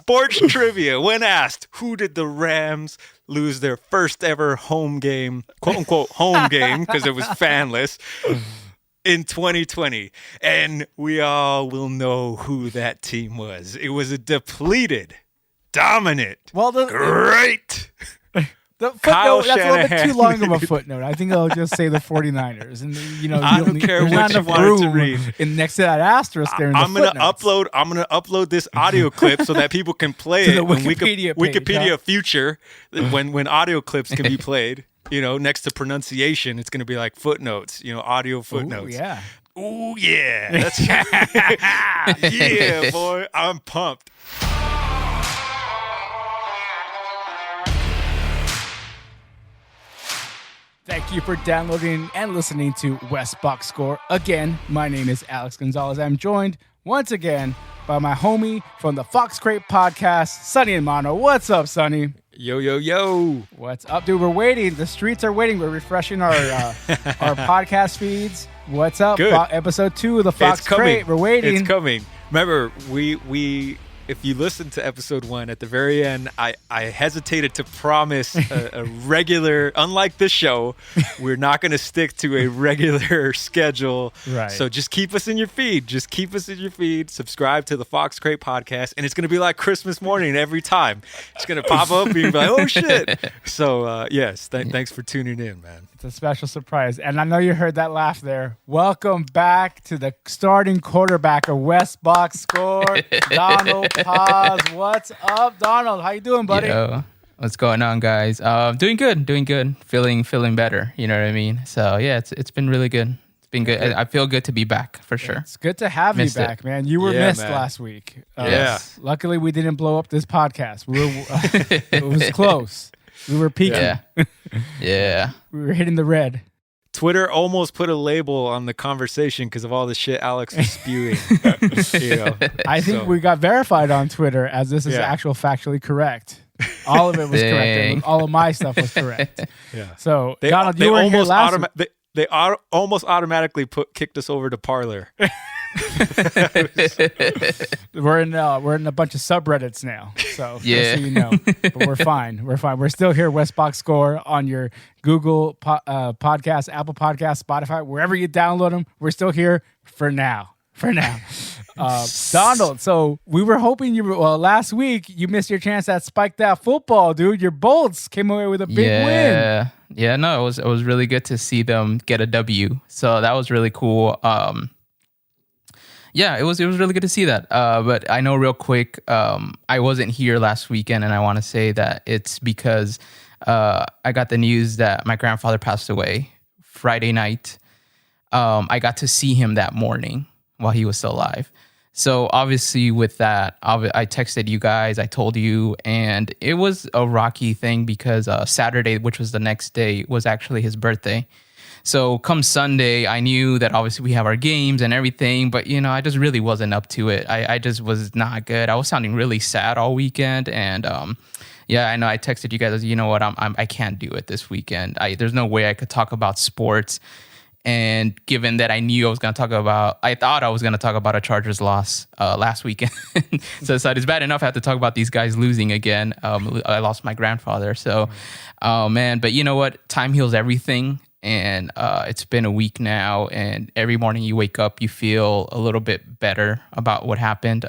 Sports trivia. When asked, who did the Rams lose their first ever home game, quote unquote home game, because it was fanless, in 2020? And we all will know who that team was. It was a depleted, dominant, great The Kyle footnote, that's a little bit Shanahan. too long of a footnote. I think I'll just say the 49ers. And I don't care there's what not you enough wanted to room read. next to that asterisk there in the I'm gonna footnotes. upload this audio clip so that people can play To it the when Wikipedia page, Wikipedia huh? future when audio clips can be played. Next to pronunciation, it's gonna be like footnotes. Audio footnotes. Ooh, yeah. Ooh yeah, that's yeah, boy. I'm pumped. Thank you for downloading and listening to West Box Score. Again, my name is Alex Gonzalez. I'm joined once again by my homie from the Fox Crate podcast, Sonny and Mono. What's up, Sonny? Yo, yo, yo. What's up, dude? We're waiting. The streets are waiting. We're refreshing our our podcast feeds. What's up? Good. Episode 2 of the Fox It's coming. Crate. We're waiting. It's coming. Remember, we if you listen to episode 1 at the very end, I hesitated to promise a regular, unlike this show, we're not going to stick to a regular schedule. Right. So just keep us in your feed. Subscribe to the Fox Crate podcast, and it's going to be like Christmas morning every time. It's going to pop up and you'll be like, oh shit. So yes, thanks for tuning in, man. It's a special surprise. And I know you heard that laugh there. Welcome back to the starting quarterback of West Box Score, Donald Paz. What's up, Donald? How you doing, buddy? Yo, what's going on, guys? Doing good. Feeling better. You know what I mean? So yeah, it's been really good. It's been good. I feel good to be back for sure. It's good to have Missed you it. back, man. You were Yeah, missed man. last week. Yes. Luckily, we didn't blow up this podcast. It was close. We were peaking. Yeah. We were hitting the red. Twitter almost put a label on the conversation because of all the shit Alex was spewing. I think we got verified on Twitter as this is Yeah. actual factually correct. All of it was Dang. correct. All of my stuff was correct. Yeah. So, They, Donald, they you were here almost last week. they almost automatically kicked us over to Parler. We're in a bunch of subreddits now, so Yeah. just so you know. But we're fine. We're still here. West Box Score on your Google podcast, Apple Podcast, Spotify, wherever you download them. We're still here for now. Donald, so we were hoping last week you missed your chance at Spiked Out Football, dude. Your Bolts came away with a big win. Yeah. No, it was really good to see them get a W. So that was really cool. Yeah, it was really good to see that. But I know real quick, I wasn't here last weekend, and I want to say that it's because I got the news that my grandfather passed away Friday night. I got to see him that morning while he was still alive. So obviously with that, I texted you guys, I told you, and it was a rocky thing because Saturday, which was the next day, was actually his birthday. So come Sunday, I knew that obviously we have our games and everything, but I just really wasn't up to it. I just was not good. I was sounding really sad all weekend, and yeah, I know. I texted you guys. You know what? I can't do it this weekend. There's no way I could talk about sports. And given that I thought I was going to talk about a Chargers loss last weekend. So it's bad enough I have to talk about these guys losing again. I lost my grandfather. So, man, but you know what? Time heals everything. And it's been a week now. And every morning you wake up, you feel a little bit better about what happened.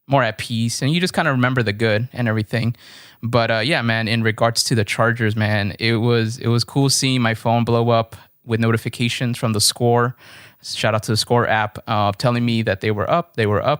More at peace. And you just kind of remember the good and everything. But yeah, man, in regards to the Chargers, man, it was cool seeing my phone blow up with notifications from the Score. Shout out to the Score app, telling me that they were up,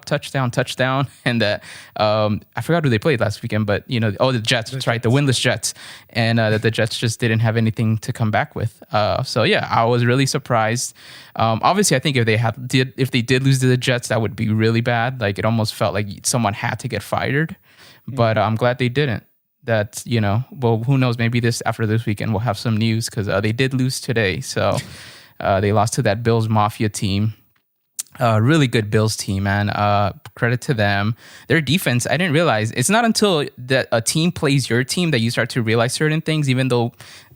touchdown, and that I forgot who they played last weekend, but the Jets, that's right, the winless Jets, and that the Jets just didn't have anything to come back with. So yeah, I was really surprised. Obviously, I think if they did lose to the Jets, that would be really bad. Like it almost felt like someone had to get fired, but I'm glad they didn't. That well, who knows? Maybe after this weekend we'll have some news because they did lose today. So they lost to that Bills Mafia team. Really good Bills team, man. Credit to them. Their defense, I didn't realize. It's not until that a team plays your team that you start to realize certain things, even though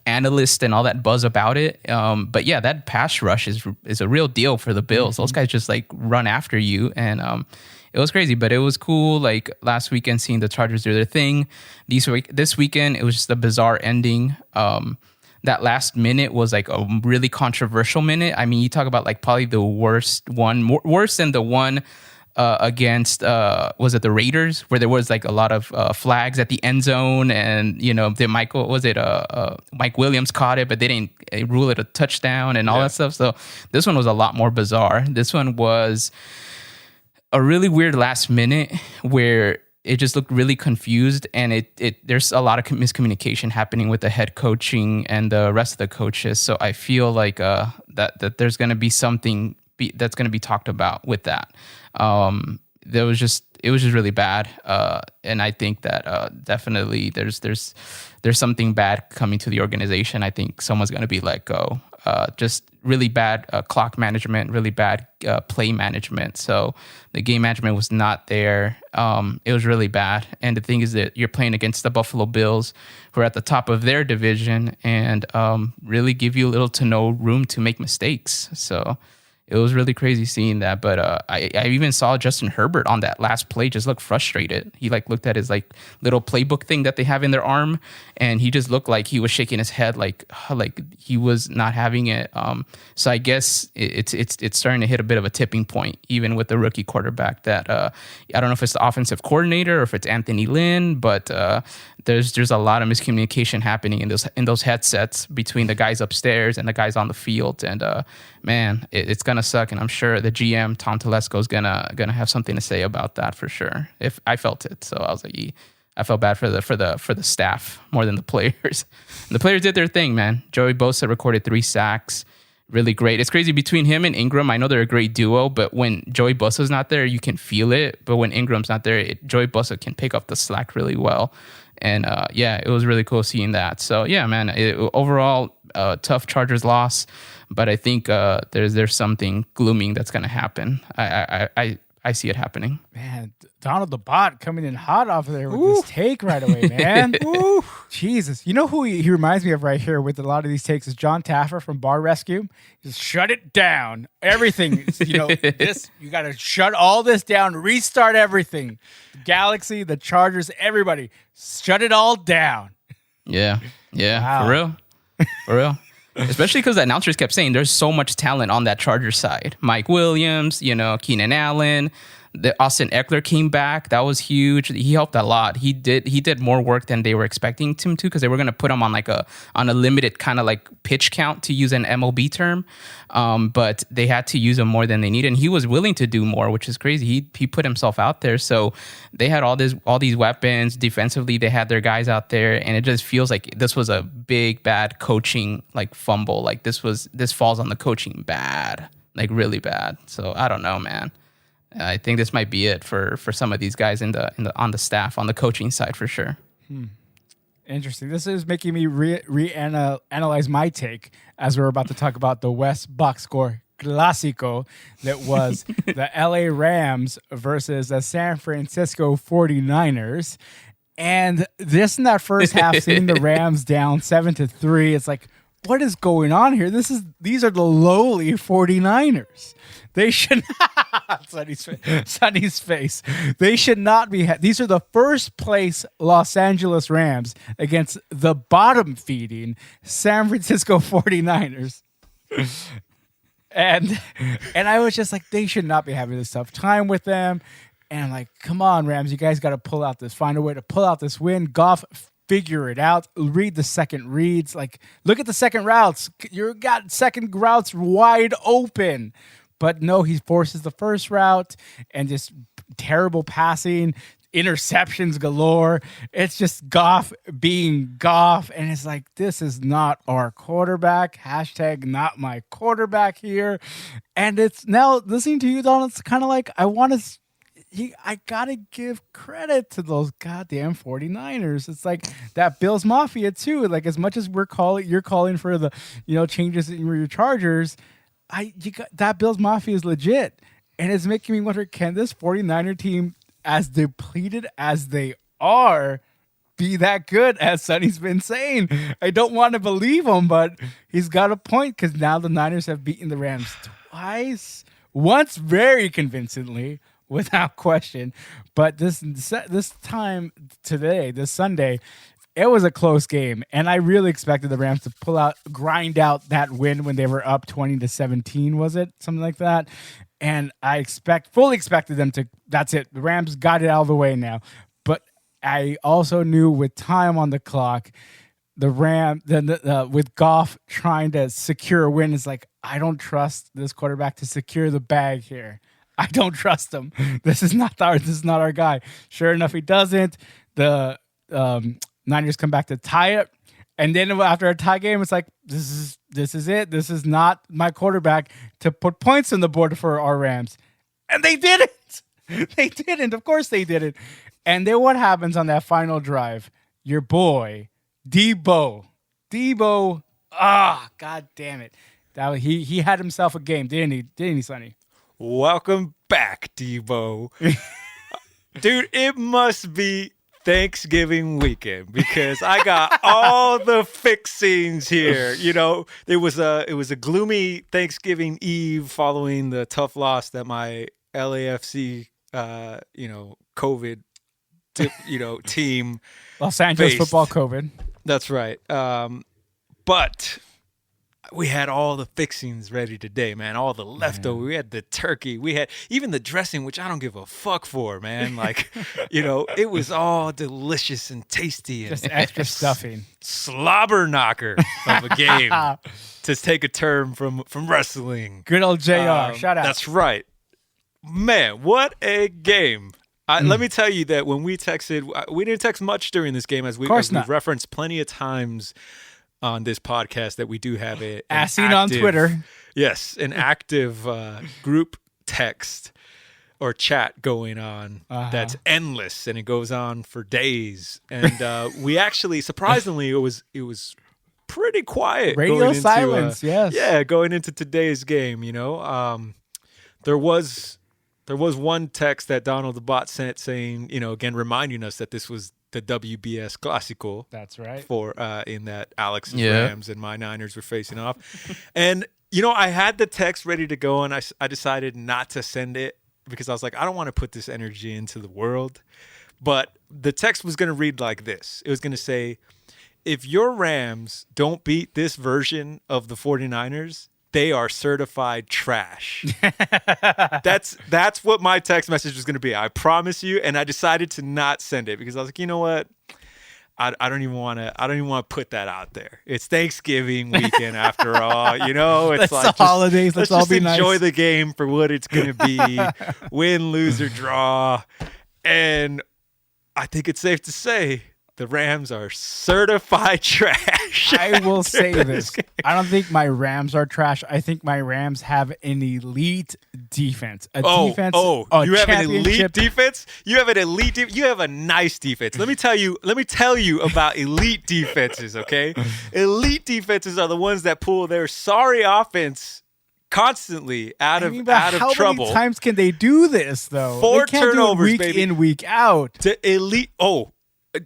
analysts and all that buzz about it. But yeah, that pass rush is a real deal for the Bills. Mm-hmm. Those guys just like run after you, and it it was crazy, but it was cool. Like last weekend, seeing the Chargers do their thing. This weekend, it was just a bizarre ending. That last minute was like a really controversial minute. I mean, you talk about like probably the worst one, worse than the one against was it the Raiders, where there was like a lot of flags at the end zone, and Mike Williams caught it, but they didn't rule it a touchdown and all that stuff. So this one was a lot more bizarre. This one was a really weird last minute where it just looked really confused, and there's a lot of miscommunication happening with the head coaching and the rest of the coaches. So I feel like that there's going to be something that's going to be talked about with that. It was just really bad, and I think that definitely there's something bad coming to the organization. I think someone's going to be let go. Just really bad clock management, really bad play management. So the game management was not there. It was really bad. And the thing is that you're playing against the Buffalo Bills, who are at the top of their division, and really give you little to no room to make mistakes. So it was really crazy seeing that. But I even saw Justin Herbert on that last play just look frustrated. He like looked at his like little playbook thing that they have in their arm, and he just looked like he was shaking his head like he was not having it. So I guess it's starting to hit a bit of a tipping point, even with the rookie quarterback. That I don't know if it's the offensive coordinator or if it's Anthony Lynn, but there's a lot of miscommunication happening in those headsets between the guys upstairs and the guys on the field. And man, it's gonna suck. And I'm sure the GM Tom Telesco is gonna have something to say about that for sure. If I felt it, so I was like, I felt bad for the staff more than the players. And the players did their thing, man. Joey Bosa recorded 3 sacks. Really great. It's crazy between him and Ingram. I know they're a great duo, but when Joey Bosa's not there, you can feel it. But when Ingram's not there, Joey Bosa can pick up the slack really well. And it was really cool seeing that. So yeah, man, overall, tough Chargers loss, but I think there's something glooming that's going to happen. I see it happening. Man, Donald the Bot coming in hot off of there with this take right away, man. Ooh, Jesus. You know who he reminds me of right here with a lot of these takes is John Taffer from Bar Rescue. Just shut it down. Everything. You got to shut all this down, restart everything. The Galaxy, the Chargers, everybody. Shut it all down. Yeah. Wow. For real. Especially because the announcers kept saying there's so much talent on that Chargers side. Mike Williams, Keenan Allen, the Austin Eckler came back. That was huge. He helped a lot. He did more work than they were expecting him to, because they were going to put him on a limited kind of like pitch count, to use an MLB term. But they had to use him more than they needed, and he was willing to do more, which is crazy. He put himself out there. So they had all these weapons. Defensively, they had their guys out there, and it just feels like this was a big bad coaching like fumble. Like this falls on the coaching bad, like really bad. So I don't know, man. I think this might be it for some of these guys on the staff, on the coaching side for sure. Interesting. This is making me analyze my take as we're about to talk about the West Box Score Clasico that was the LA Rams versus the San Francisco 49ers. And this in that first half, seeing the Rams down 7-3, it's like, what is going on here? These are the lowly 49ers. They should Sonny's face. They should not be. These are the first place Los Angeles Rams against the bottom feeding San Francisco 49ers. And I was just like, they should not be having this tough time with them. And I'm like, come on, Rams, you guys got to find a way to pull out this win. Goff, figure it out. Read the second reads. Like, look at the second routes. You got second routes wide open. But no, he forces the first route and just terrible passing, interceptions galore. It's just Goff being Goff. And it's like, this is not our quarterback. # not my quarterback here. And it's now listening to you, Donald, it's kind of like, I got to give credit to those goddamn 49ers. It's like that Bills Mafia too. Like, as much as you're calling for the, changes in your Chargers, that Bills Mafia is legit. And it's making me wonder, can this 49er team, as depleted as they are, be that good as Sonny's been saying? I don't want to believe him, but he's got a point, because now the Niners have beaten the Rams twice. Once very convincingly, without question. But this time today, this Sunday, it was a close game, and I really expected the Rams to grind out that win when they were up 20-17. Was it something like that? And I fully expected them to. That's it. The Rams got it out of the way now. But I also knew with time on the clock, with Goff trying to secure a win, is like, I don't trust this quarterback to secure the bag here. I don't trust him. This is not our guy. Sure enough, he doesn't. The Niners come back to tie it, and then after a tie game, it's like, this is it. This is not my quarterback to put points on the board for our Rams, and they didn't. They didn't. Of course, they didn't. And then what happens on that final drive? Your boy Debo. God damn it! He had himself a game, didn't he? Didn't he, Sonny? Welcome back, Debo. Dude, it must be Thanksgiving weekend because I got all the fixings here. You know, it was a gloomy Thanksgiving Eve following the tough loss that my LAFC COVID team Los Angeles faced. football COVID. That's right. But we had all the fixings ready today, man. All the leftover. We had the turkey. We had even the dressing, which I don't give a fuck for, man. Like, it was all delicious and tasty. And just extra stuffing. Slobber knocker of a game, to take a term from wrestling. Good old JR. Shout out. That's right. Man, what a game. Let me tell you that when we texted, we didn't text much during this game, as we've referenced plenty of times on this podcast, that we do have as seen on Twitter. Yes, an active group text or chat going on that's endless, and it goes on for days. And we actually, surprisingly, it was pretty quiet. Radio silence, yes. Yeah, going into today's game, there was one text that Donald the Bot sent saying, again, reminding us that this was the WBS Clasico. That's right. For in that Alex's Rams and my Niners were facing off. And, I had the text ready to go, and I decided not to send it because I was like, I don't want to put this energy into the world. But the text was going to read like this. It was going to say, if your Rams don't beat this version of the 49ers, they are certified trash. That's what my text message was going to be. I promise you. And I decided to not send it because I was like, you know what? I don't even want to put that out there. It's Thanksgiving weekend after all. It's the holidays. Let's all be nice. Enjoy the game for what it's going to be. Win, lose, or draw. And I think it's safe to say the Rams are certified trash. I will say this. I don't think my Rams are trash. I think my Rams have an elite defense. You have an elite defense? You have an elite defense? You have a nice defense. Let me tell you about elite defenses, okay? Elite defenses are the ones that pull their sorry offense constantly out of trouble. How many times can they do this, though? 4 turnovers, week baby. in, week out. To elite.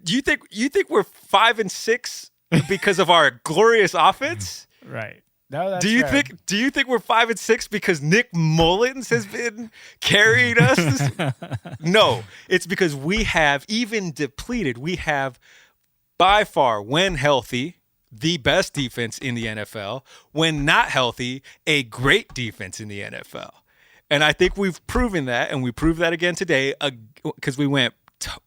Do you think we're 5-6 because of our glorious offense? Right. No, that's do you think we're 5-6 because Nick Mullins has been carrying us? No, it's because we have, even depleted, we have by far, when healthy, the best defense in the NFL. When not healthy, a great defense in the NFL. And I think we've proven that, and we proved that again today because we went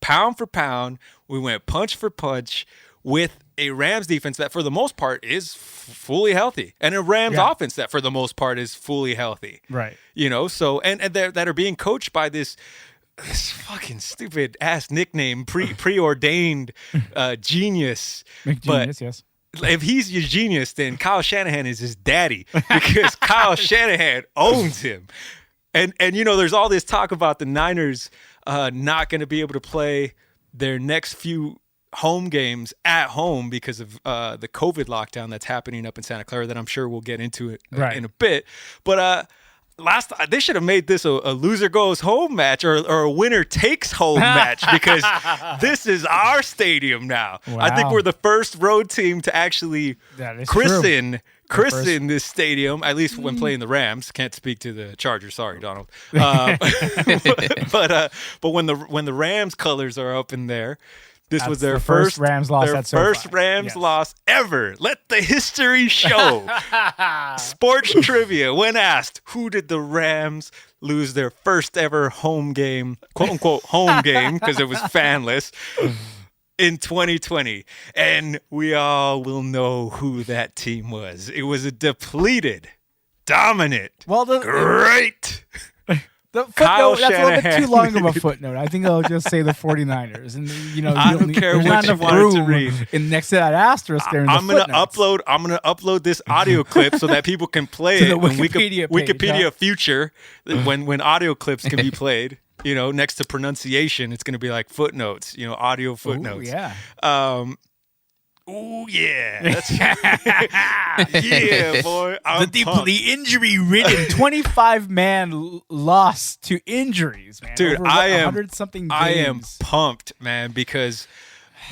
pound for pound, we went punch for punch with a Rams defense that for the most part is fully healthy, and a Rams offense that for the most part is fully healthy. Right. So and that are being coached by this fucking stupid ass nickname, preordained genius. McGenius, yes. If he's your genius, then Kyle Shanahan is his daddy because Kyle Shanahan owns him. And there's all this talk about the Niners not going to be able to play their next few home games at home because of the COVID lockdown that's happening up in Santa Clara that I'm sure we'll get into it in a bit. But they should have made this a loser goes home match or a winner takes home match because this is our stadium now. Wow. I think we're the first road team to actually christen christen this stadium, at least when playing the Rams. Can't speak to the Chargers. Sorry, Donald. But when the Rams colors are up in there, this was their first Rams loss. Their first Rams loss ever. Let the history show. Sports trivia. When asked, who did the Rams lose their first ever home game, quote unquote home game, because it was fanless, in 2020? And we all will know who that team was. It was a depleted, dominant, great. The footnote, that's a little bit too long of a footnote. I think I'll just say the 49ers. And, I don't care what you wanted to read. And next to that asterisk there in the footnotes. I'm gonna upload this audio clip so that people can play it on Wikipedia future when audio clips can be played. Next to pronunciation, it's gonna be like footnotes. Audio footnotes. Ooh, yeah. Ooh, yeah. Yeah, boy. The injury-ridden 25-man loss to injuries, man. Dude, over I am 100-something games. I am pumped, man, because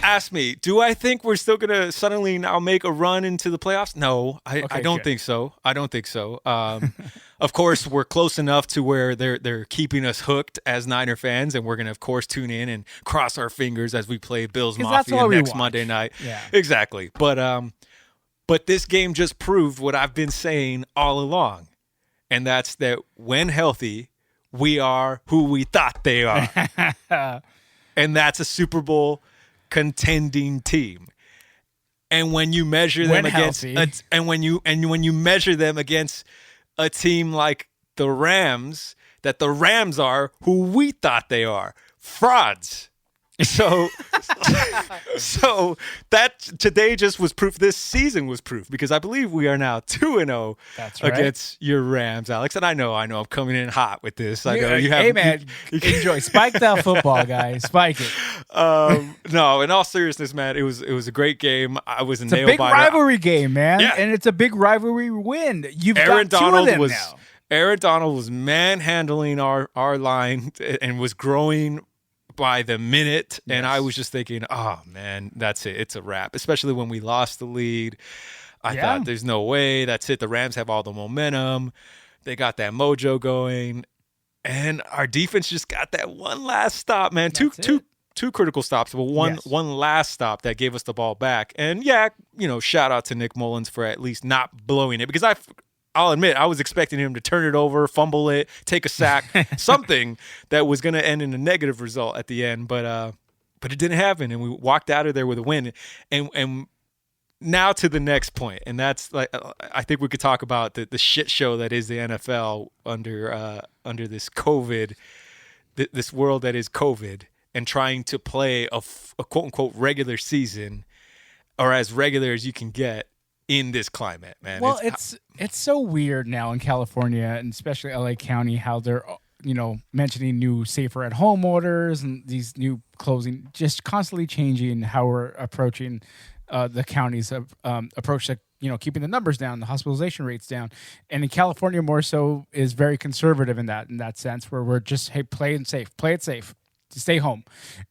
ask me, do I think we're still going to suddenly now make a run into the playoffs? No, I don't think so. I don't think so. Of course, we're close enough to where they're keeping us hooked as Niner fans, and we're going to, of course, tune in and cross our fingers as we play Bills Mafia next Monday night. Yeah. Exactly. But this game just proved what I've been saying all along, and that's that when healthy, we are who we thought they are. And that's a Super Bowl contending team. And when you measure them when you measure them against a team like the Rams, that the Rams are who we thought they are, frauds. So that today just was proof. This season was proof, because I believe we are now 2-0 against your Rams, Alex. And I know I'm coming in hot with this. I know you have. Hey man, enjoy. Spike that football, guys. Spike it. No, in all seriousness, man, it was a great game. I was It's a big rivalry game, man, and it's a big rivalry win. You've got two of them now. Aaron Donald was manhandling our line and was growing by the minute, and I was just thinking, oh man, that's it, it's a wrap. Especially when we lost the lead, I thought there's no way, that's it. The Rams have all the momentum, they got that mojo going, and our defense just got that one last stop, man. Two critical stops, but one last stop that gave us the ball back. And shout out to Nick Mullins for at least not blowing it, because I'll admit, I was expecting him to turn it over, fumble it, take a sack, something that was going to end in a negative result at the end. But it didn't happen, and we walked out of there with a win. And now to the next point, and that's like, I think we could talk about the shit show that is the NFL under this COVID, this world that is COVID, and trying to play a quote unquote regular season, or as regular as you can get in this climate, man. Well, it's so weird now in California, and especially LA County, how they're mentioning new safer at home orders and these new closing, just constantly changing how we're approaching the county's approach to keeping the numbers down, the hospitalization rates down. And in California, more so, is very conservative in that sense, where we're just, hey, play it safe, stay home.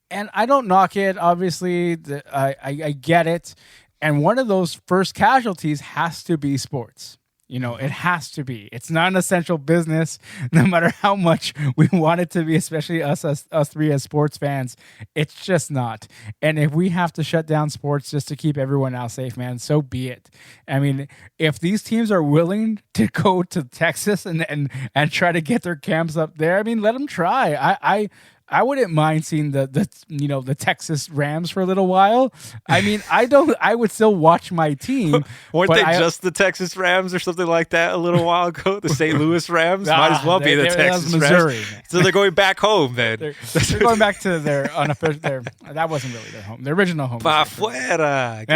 And I don't knock it, obviously. I get it. And one of those first casualties has to be sports. It has to be. It's not an essential business, no matter how much we want it to be, especially us three as sports fans. It's just not. And if we have to shut down sports just to keep everyone else safe, man, so be it. I mean, if these teams are willing to go to Texas and try to get their camps up there, I mean, let them try. I wouldn't mind seeing the Texas Rams for a little while. I mean, I would still watch my team. Weren't they just the Texas Rams or something like that a little while ago? The St. Louis Rams might as well be the Texas Missouri, Rams. Man. So they're going back home, man. They're going back to their unofficial. That wasn't really their home. Their original home. Pa fuera.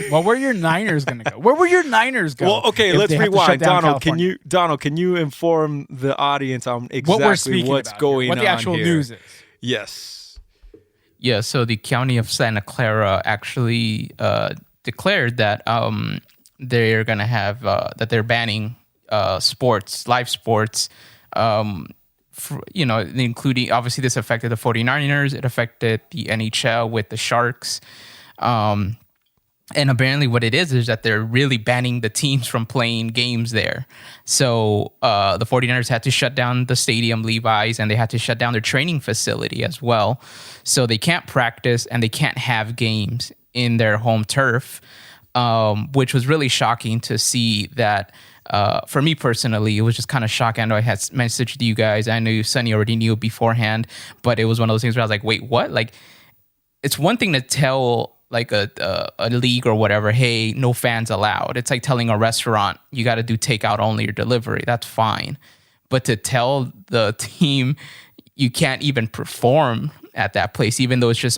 Well, where are your Niners going to go? Where will your Niners go? Well, okay, let's rewind. Donald, can you inform the audience on exactly what's going on here? What the actual news is. Yes. Yeah, so the county of Santa Clara actually declared that they're going to have, that they're banning sports, live sports, including, obviously this affected the 49ers, it affected the NHL with the Sharks. And apparently what it is that they're really banning the teams from playing games there. So the 49ers had to shut down the stadium, Levi's, and they had to shut down their training facility as well. So they can't practice and they can't have games in their home turf, which was really shocking to see that. For me personally, it was just kind of shocking. I know I had messaged you guys. I knew Sonny already knew beforehand, but it was one of those things where I was like, wait, what? Like, it's one thing to tell like a league or whatever, hey, no fans allowed. It's like telling a restaurant, you got to do takeout only or delivery. That's fine. But to tell the team you can't even perform at that place, even though it's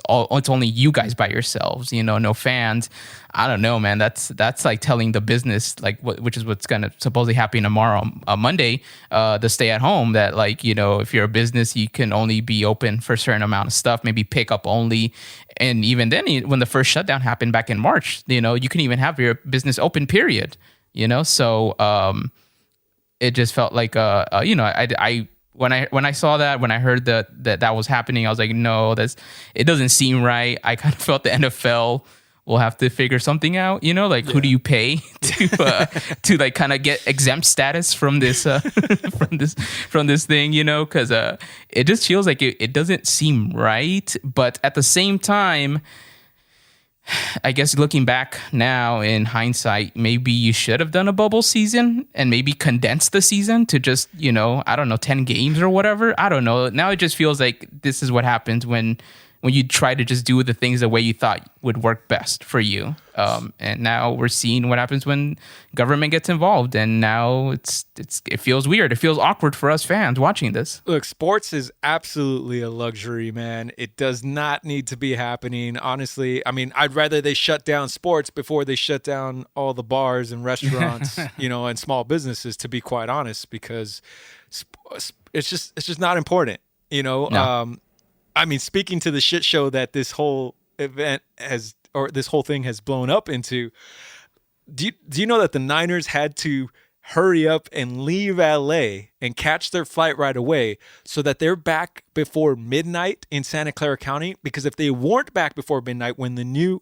only you guys by yourselves, no fans. I don't know, man. That's like telling the business, like which is what's gonna supposedly happen tomorrow, Monday, the stay at home, that like, if you're a business, you can only be open for a certain amount of stuff, maybe pick up only. And even then, when the first shutdown happened back in March, you couldn't even have your business open, period. So it just felt like when I saw that, when I heard that was happening, I was like, no, it doesn't seem right. I kind of felt the NFL will have to figure something out, who do you pay to like kind of get exempt status from this from this thing, because it just feels like it doesn't seem right. But at the same time, I guess looking back now in hindsight, maybe you should have done a bubble season and maybe condensed the season to just, I don't know, 10 games or whatever. I don't know. Now it just feels like this is what happens when you try to just do the things the way you thought would work best for you. And now we're seeing what happens when government gets involved. And now it feels weird. It feels awkward for us fans watching this. Look, sports is absolutely a luxury, man. It does not need to be happening. Honestly, I mean, I'd rather they shut down sports before they shut down all the bars and restaurants, and small businesses, to be quite honest, because it's just not important, No. I mean, speaking to the shit show that this whole event this whole thing has blown up into, do you know that the Niners had to hurry up and leave LA and catch their flight right away so that they're back before midnight in Santa Clara County? Because if they weren't back before midnight when the new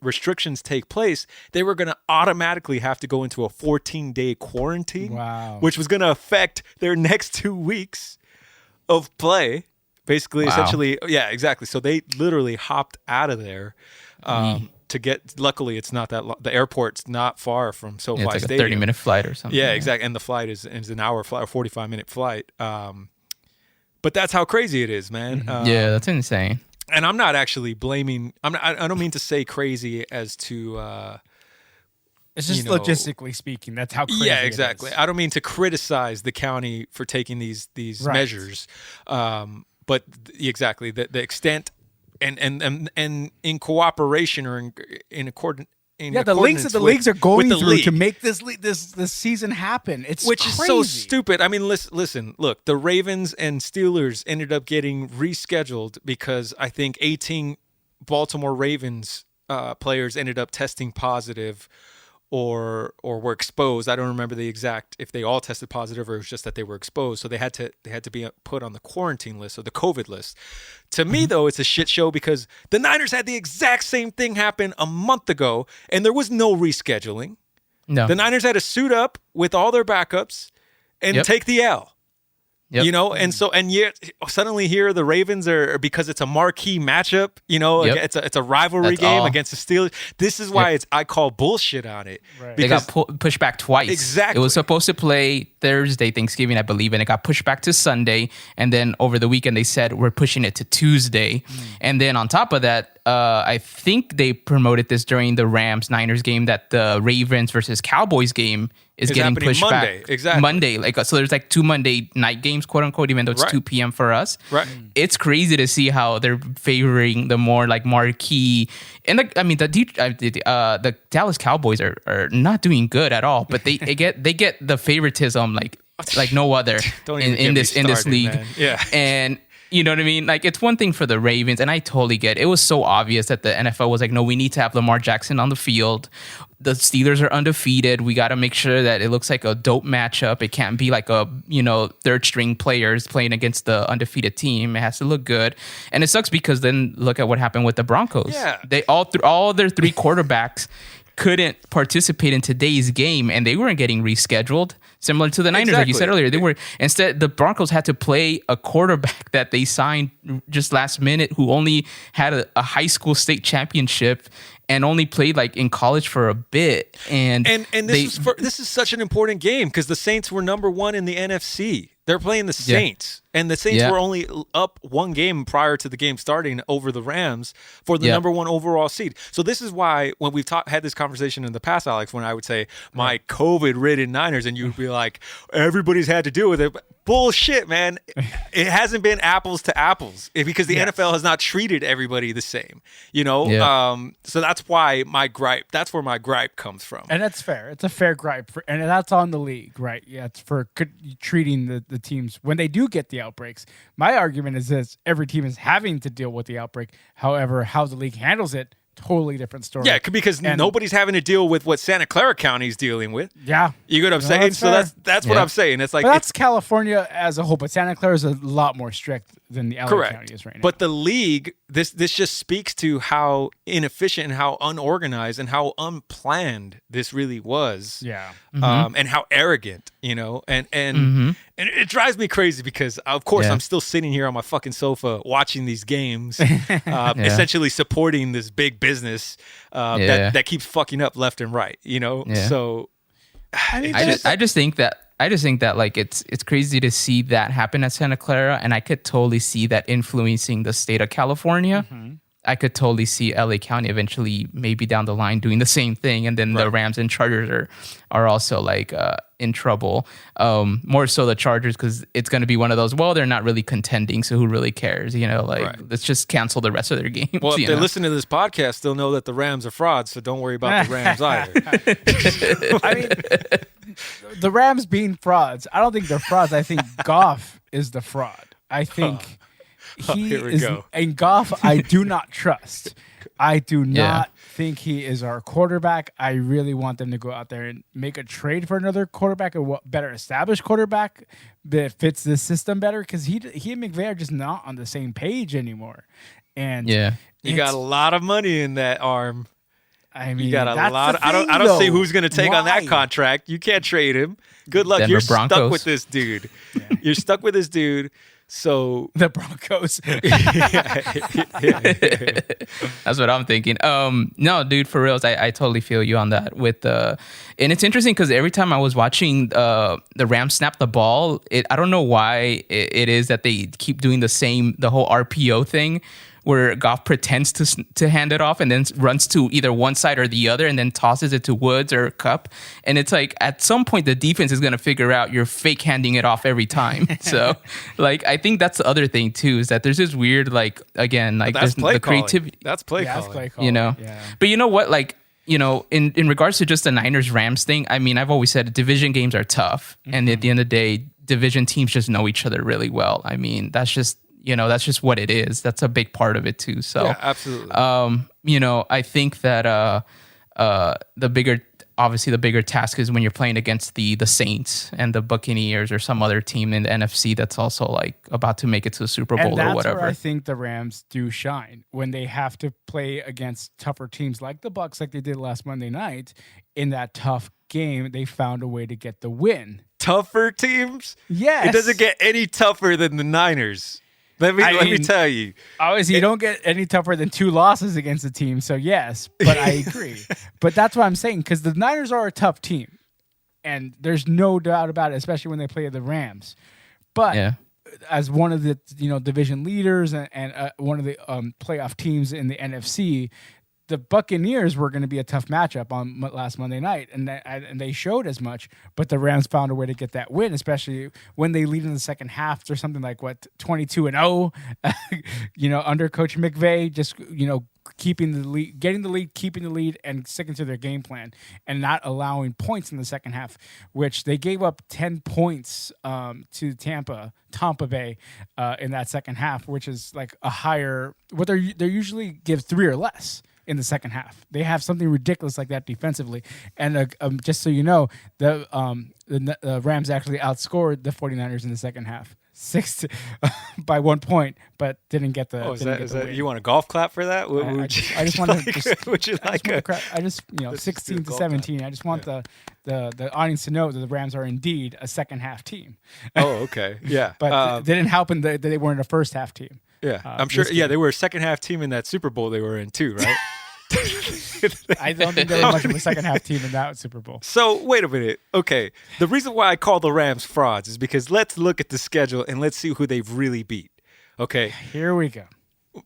restrictions take place, they were going to automatically have to go into a 14-day quarantine, which was going to affect their next 2 weeks of play. Basically, essentially, yeah, exactly. So they literally hopped out of there to get. Luckily, it's not that long. The airport's not far from SoFi it's like Stadium. A 30-minute flight or something. Yeah, exactly. And the flight is an hour flight, or 45-minute flight. But that's how crazy it is, man. Yeah, that's insane. And I'm not actually blaming. I don't mean to say crazy as to. It's just logistically speaking, that's how crazy. Yeah, exactly. I don't mean to criticize the county for taking these measures. But exactly the extent and in cooperation or in accordance. The links that the leagues are going through to make this season happen. Which is so stupid. I mean, listen. Look, the Ravens and Steelers ended up getting rescheduled because I think 18 Baltimore Ravens players ended up testing positive or were exposed. I don't remember the exact if they all tested positive or it was just that they were exposed. So they had to be put on the quarantine list or the COVID list. To me, though, it's a shit show because the Niners had the exact same thing happen a month ago, and there was no rescheduling. No, the Niners had to suit up with all their backups and take the L. Yep. And yet suddenly here the Ravens are, because it's a marquee matchup, it's a rivalry game against the Steelers. This is why I call bullshit on it. Right. They got pushed back twice. Exactly. It was supposed to play Thursday, Thanksgiving, I believe, and it got pushed back to Sunday. And then over the weekend, they said we're pushing it to Tuesday. And then on top of that, I think they promoted this during the Rams-Niners game that the Ravens versus Cowboys game is getting pushed Monday. back. Exactly. Monday. So there's like 2 Monday night games, quote unquote, even though it's 2 p.m. for us. Right. It's crazy to see how they're favoring the more like marquee. And the Dallas Cowboys are not doing good at all, but they get the favoritism like no other in this league. Man. Yeah. And You know what I mean? Like, it's one thing for the Ravens, and I totally get it. It was so obvious that the NFL was like, no, we need to have Lamar Jackson on the field. The Steelers are undefeated. We got to make sure that it looks like a dope matchup. It can't be like a, third string players playing against the undefeated team. It has to look good. And it sucks because then look at what happened with the Broncos. Yeah. They all their three quarterbacks couldn't participate in today's game, and they weren't getting rescheduled. Similar to the Niners, like you said earlier, the Broncos had to play a quarterback that they signed just last minute, who only had a high school state championship and only played like in college for a bit. And this is such an important game because the Saints were number 1 in the NFC. They're playing the Saints, and the Saints were only up 1 game prior to the game starting over the Rams for the number 1 overall seed. So this is why when we've had this conversation in the past, Alex, when I would say my COVID-ridden Niners, and you'd be like, everybody's had to deal with it. But bullshit, man. It hasn't been apples to apples because the NFL has not treated everybody the same. So that's why that's where my gripe comes from. And that's fair. It's a fair gripe, and that's on the league, right? Yeah, it's for treating the teams when they do get the outbreaks. My argument is this: every team is having to deal with the outbreak. However, how the league handles it, totally different story. Yeah, because nobody's having to deal with what Santa Clara County is dealing with. Yeah. You get what I'm saying? So that's what I'm saying. It's like that's California as a whole, but Santa Clara is a lot more strict than the LA County is right now. But the league, this just speaks to how inefficient and how unorganized and how unplanned this really was. Yeah. And how arrogant, and it drives me crazy because of course I'm still sitting here on my fucking sofa watching these games, essentially supporting this big business that keeps fucking up left and right, So I just think that like it's crazy to see that happen at Santa Clara, and I could totally see that influencing the state of California. I could totally see LA County eventually, maybe down the line, doing the same thing, and then the Rams and Chargers are also like in trouble. More so the Chargers, because it's going to be one of those. Well, they're not really contending, so who really cares? Let's just cancel the rest of their games. Well, if they listen to this podcast, they'll know that the Rams are frauds, so don't worry about the Rams either. I mean, the Rams being frauds, I don't think they're frauds. I think Goff is the fraud. I think. Here we go. And Goff, I do not trust. I do not think he is our quarterback. I really want them to go out there and make a trade for another quarterback, a better established quarterback that fits this system better, because he and McVay are just not on the same page anymore. And you got a lot of money in that arm. I mean, you got a lot. I don't see who's going to take on that contract. You can't trade him. Good luck. Denver You're Broncos. Stuck with this dude. You're stuck with this dude. So the Broncos. That's what I'm thinking. No, dude, for reals, I totally feel you on that. And it's interesting because every time I was watching the Rams snap the ball, I don't know why it is that they keep doing the whole RPO thing, where Goff pretends to hand it off and then runs to either one side or the other and then tosses it to Woods or Kupp. And it's like, at some point, the defense is going to figure out you're fake handing it off every time. So, like, I think that's the other thing, too, is that there's this weird, like, again, like, that's there's the creativity. That's play calling. But you know what? Like, in regards to just the Niners-Rams thing, I mean, I've always said division games are tough. Mm-hmm. And at the end of the day, division teams just know each other really well. I mean, that's just what it is. That's a big part of it too. So yeah, absolutely. I think that the bigger task is when you're playing against the Saints and the Buccaneers or some other team in the NFC that's also like about to make it to the Super Bowl or whatever. Where I think the Rams do shine when they have to play against tougher teams like the Bucs, like they did last Monday night. In that tough game, they found a way to get the win. Tougher teams? Yes. It doesn't get any tougher than the Niners. Let me tell you. Obviously, you don't get any tougher than 2 losses against a team, so yes, but I agree. But that's what I'm saying, because the Niners are a tough team, and there's no doubt about it, especially when they play the Rams. But as one of the division leaders and one of the playoff teams in the NFC, the Buccaneers were going to be a tough matchup on last Monday night, and they showed as much. But the Rams found a way to get that win, especially when they lead in the second half. Or something like 22-0, under Coach McVay, just keeping the lead, getting the lead, keeping the lead, and sticking to their game plan, and not allowing points in the second half, which they gave up 10 points to Tampa Bay in that second half, which is like a higher. What they usually give 3 or less in the second half. They have something ridiculous like that defensively. And just so you know, the Rams actually outscored the 49ers in the second half. By 1 point, but didn't get the. Oh, is that you want a golf clap for that? I just want to. Would you like? 16 to 17. I just want the audience to know that the Rams are indeed a second half team. Oh, okay, yeah. But they didn't help in that they weren't a first half team. Yeah, I'm sure. Yeah, they were a second half team in that Super Bowl they were in too, right? I don't think they were much of a second half team in that Super Bowl. So wait a minute. Okay, the reason why I call the Rams frauds is because let's look at the schedule and let's see who they've really beat. Okay, here we go.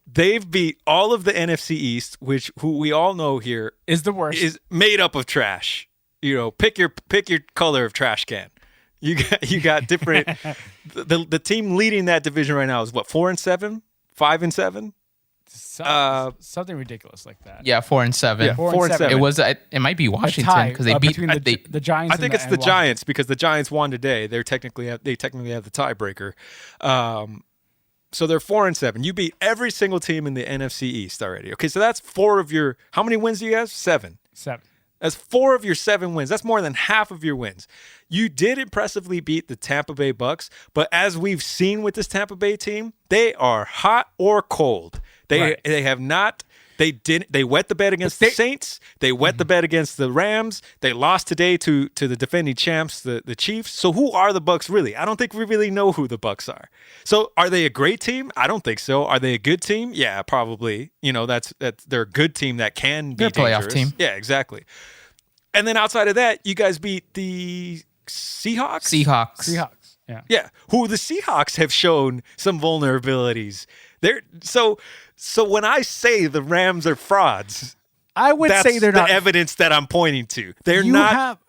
They've beat all of the NFC East, who we all know here is the worst. Is made up of trash. You know, pick your color of trash can. You got different. the team leading that division right now is what, 4-7, 5-7. Something ridiculous like that. Yeah, 4-7. Yeah, 4-7. It was. It might be Washington because they beat the Giants. I think it's the Giants because the Giants won today. They technically have the tiebreaker. So they're 4-7. You beat every single team in the NFC East already. Okay, so that's 4 of your. How many wins do you have? 7. 7. That's 4 of your 7 wins. That's more than half of your wins. You did impressively beat the Tampa Bay Bucks, but as we've seen with this Tampa Bay team, they are hot or cold. They have not. They wet the bed against the Saints. They wet the bed against the Rams. They lost today to the defending champs, the Chiefs. So who are the Bucks really? I don't think we really know who the Bucks are. So are they a great team? I don't think so. Are they a good team? Yeah, probably. You know, they're a good team that can be they're a dangerous. Playoff team. Yeah, exactly. And then outside of that, you guys beat the Seahawks. Seahawks. Yeah. Yeah. Who the Seahawks have shown some vulnerabilities. So when I say the Rams are frauds, I would say they're not. The evidence that I'm pointing to. They're you not. Have,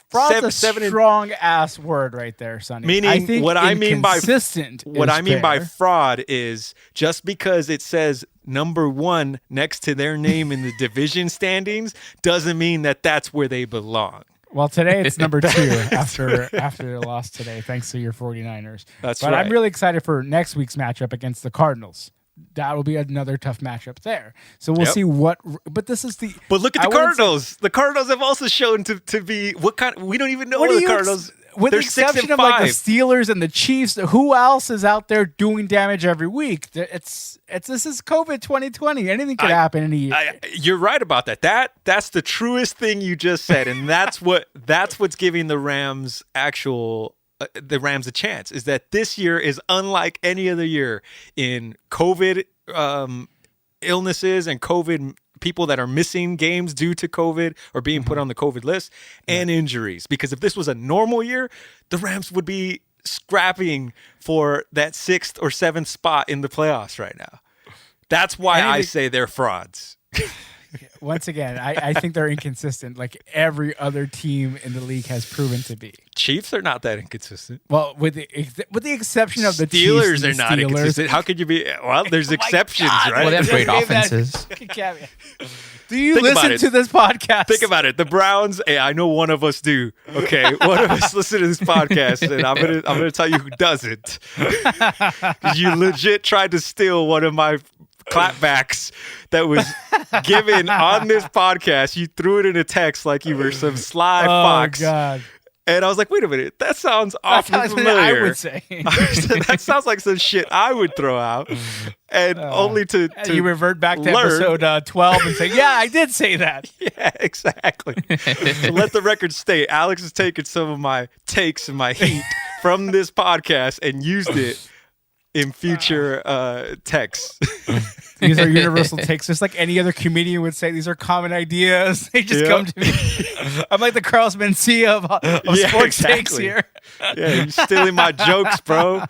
fraud's a strong ass word right there, Sonny. Meaning, what I mean by fair. fraud is just because it says number 1 next to their name in the division standings doesn't mean that that's where they belong. Well, today it's number 2 after their loss today, thanks to your 49ers. But I'm really excited for next week's matchup against the Cardinals. That will be another tough matchup there. So we'll see what. But this is the. But look at the Cardinals. The Cardinals have also shown to be what kind. We don't even know what the Cardinals. With the exception of like the Steelers and the Chiefs, who else is out there doing damage every week? This is COVID 2020. Anything could happen in a year. You're right about that. That's the truest thing you just said, and that's what's giving the Rams a chance, is that this year is unlike any other year in COVID illnesses and COVID people that are missing games due to COVID or being put on the COVID list and injuries. Because if this was a normal year, the Rams would be scrapping for that 6th or 7th spot in the playoffs right now. That's why I say they're frauds. Once again, I think they're inconsistent, like every other team in the league has proven to be. Chiefs are not that inconsistent. Well, with the exception of the Steelers, Chiefs, are not inconsistent. How could you be? Well, there's exceptions, right? Well, they have great offenses. Do you listen to this podcast? Think about it. The Browns. Hey, I know one of us do. Okay, one of us listen to this podcast, and I'm gonna tell you who doesn't. You legit tried to steal one of my clapbacks that was given on this podcast. You threw it in a text like you were some sly fox. Oh, God. And I was like, wait a minute, that sounds awfully familiar. I would say. That sounds like some shit I would throw out. And only to you revert back to episode 12 and say, yeah, I did say that. Yeah, exactly. So let the record state, Alex has taken some of my takes and my heat from this podcast and used it in future texts. These are universal takes, just like any other comedian would say. These are common ideas. They just come to me. I'm like the Carlos Mencia of sports takes here. Yeah, you're stealing my jokes, bro.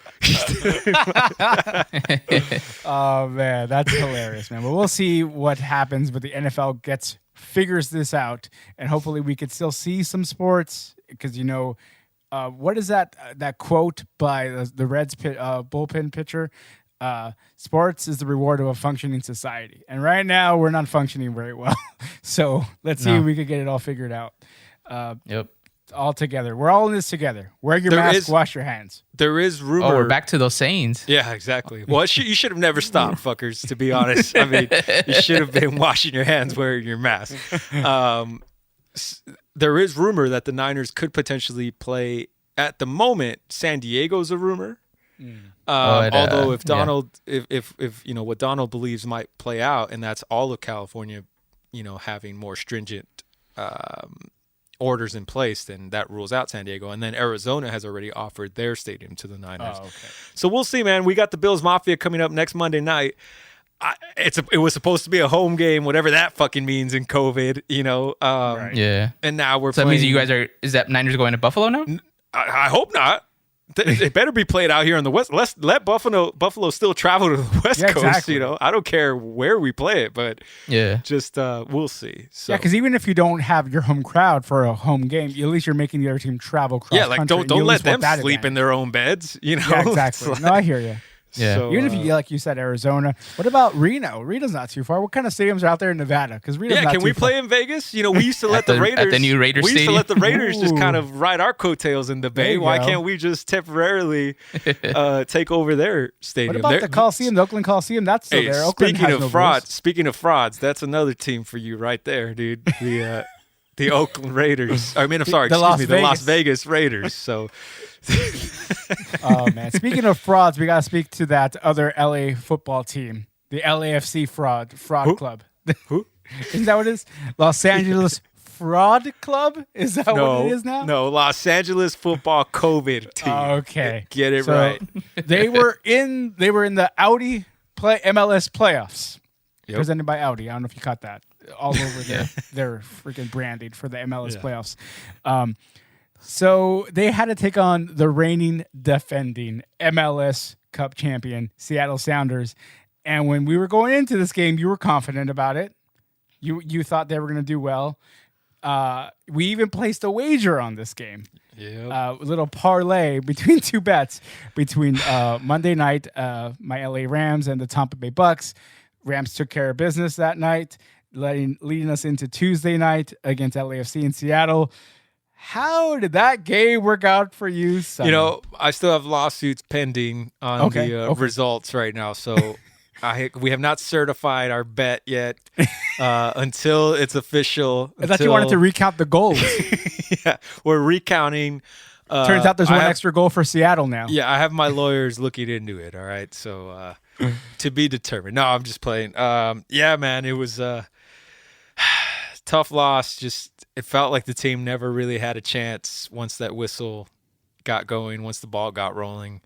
Oh man, that's hilarious, man. But we'll see what happens. But the NFL figures this out, and hopefully we could still see some sports because what is that quote by the Reds bullpen pitcher? Sports is the reward of a functioning society, and right now we're not functioning very well. So let's see if we can get it all figured out. Yep. All together, we're all in this together. Wear your mask, wash your hands. There is rumor. Oh, we're back to those sayings. Yeah, exactly. Well, you should have never stopped, fuckers, to be honest. I mean, you should have been washing your hands, wearing your mask. There is rumor that the Niners could potentially play. At the moment, San Diego's a rumor. Although if Donald, if what Donald believes might play out, and that's all of California, having more stringent orders in place, then that rules out San Diego. And then Arizona has already offered their stadium to the Niners. Oh, okay. So we'll see, man. We got the Bills Mafia coming up next Monday night. It was supposed to be a home game, whatever that fucking means in COVID, Right. Yeah. And now we're So playing. that means you guys is that Niners going to Buffalo now? I hope not. It better be played out here in the West. Let Buffalo still travel to the West Coast. Exactly. I don't care where we play it, but just we'll see. So. Yeah, because even if you don't have your home crowd for a home game, at least you're making the other team travel cross country. Don't let them sleep in their own beds. Yeah, exactly. No, I hear you. Yeah. So, Even if you, like you said, Arizona. What about Reno? Reno's not too far. What kind of stadiums are out there in Nevada? Because Reno's not too far. Can we play in Vegas? We used to let the Raiders at the new Raiders we used to stadium? let the Raiders just kind of ride our coattails in the Bay. you Why go. can't we just temporarily take over their stadium? What about the Coliseum, the Oakland Coliseum? That's still there. Oakland speaking has of no frauds, rules. speaking of frauds, that's another team for you right there, dude. The Oakland Raiders. I mean, I'm sorry, The the Las Vegas Raiders. So. Oh man! Speaking of frauds, we gotta speak to that other LA football team, the LAFC fraud club. Who? Isn't that what it is? Los Angeles Fraud Club? Is that what it is now? No, Los Angeles Football COVID team. Okay, Get it So, right. they were in the Audi MLS playoffs, presented by Audi. I don't know if you caught that. All over their freaking branding for the MLS playoffs. So they had to take on the reigning, defending MLS Cup champion, Seattle Sounders. And when we were going into this game, you were confident about it. You thought they were going to do well. We even placed a wager on this game. Yeah. A little parlay between two bets between Monday night, my LA Rams and the Tampa Bay Bucks. Rams took care of business that night, leading us into Tuesday night against LAFC in Seattle. How did that game work out for you, son? I still have lawsuits pending on the results right now, so we have not certified our bet yet until it's official. I thought you wanted to recount the goals. Yeah, we're recounting. Turns out there's one extra goal for Seattle now. Yeah, I have my lawyers looking into it. All right, so to be determined. No, I'm just playing. Yeah, man, it was a tough loss. Just it felt like the team never really had a chance once that whistle got going, once the ball got rolling.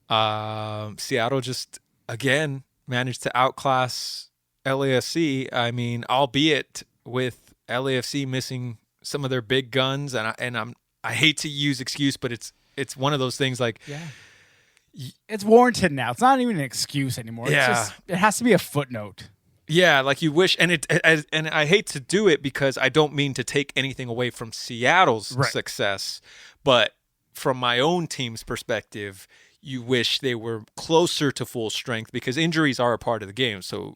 Seattle just, again, managed to outclass LAFC. I mean, albeit with LAFC missing some of their big guns, and I hate to use excuse, but it's one of those things like it's warranted now. It's not even an excuse anymore. Yeah. It's just, it has to be a footnote. Yeah, like you wish, and I hate to do it because I don't mean to take anything away from Seattle's success, but from my own team's perspective, you wish they were closer to full strength because injuries are a part of the game. So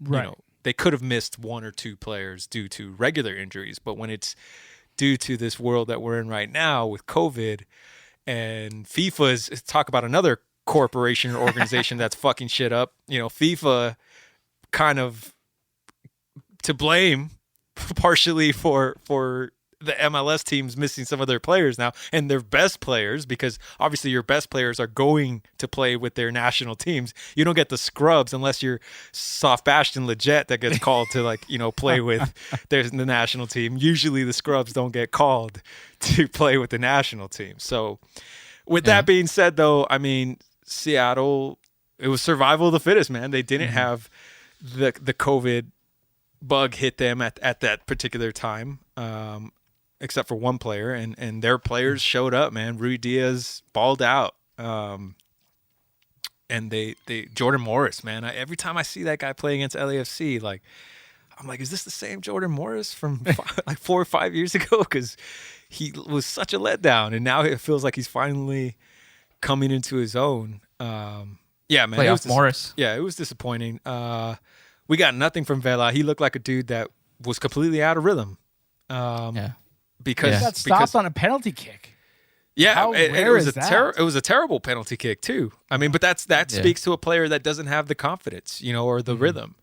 they could have missed one or two players due to regular injuries, but when it's due to this world that we're in right now with COVID and FIFA's talk about another corporation or organization that's fucking shit up, FIFA kind of to blame partially for the MLS teams missing some of their players now and their best players, because obviously your best players are going to play with their national teams. You don't get the scrubs unless you're soft Bastion legit that gets called to play with the national team. Usually the scrubs don't get called to play with the national team. So with that being said though, I mean, Seattle, it was survival of the fittest, man. They didn't have the COVID bug hit them at that particular time, except for one player, and their players showed up, man. Rui Diaz balled out, and they Jordan Morris, man. Every time I see that guy play against LAFC, I'm like, is this the same Jordan Morris from 4 or 5 years ago? Because he was such a letdown, and now it feels like he's finally coming into his own. Yeah, man. playoff Morris. Yeah, it was disappointing. We got nothing from Vela. He looked like a dude that was completely out of rhythm. Because He got stopped on a penalty kick. Yeah, How it rare was is that? it was a terrible penalty kick too. I mean, but that speaks to a player that doesn't have the confidence, or the rhythm.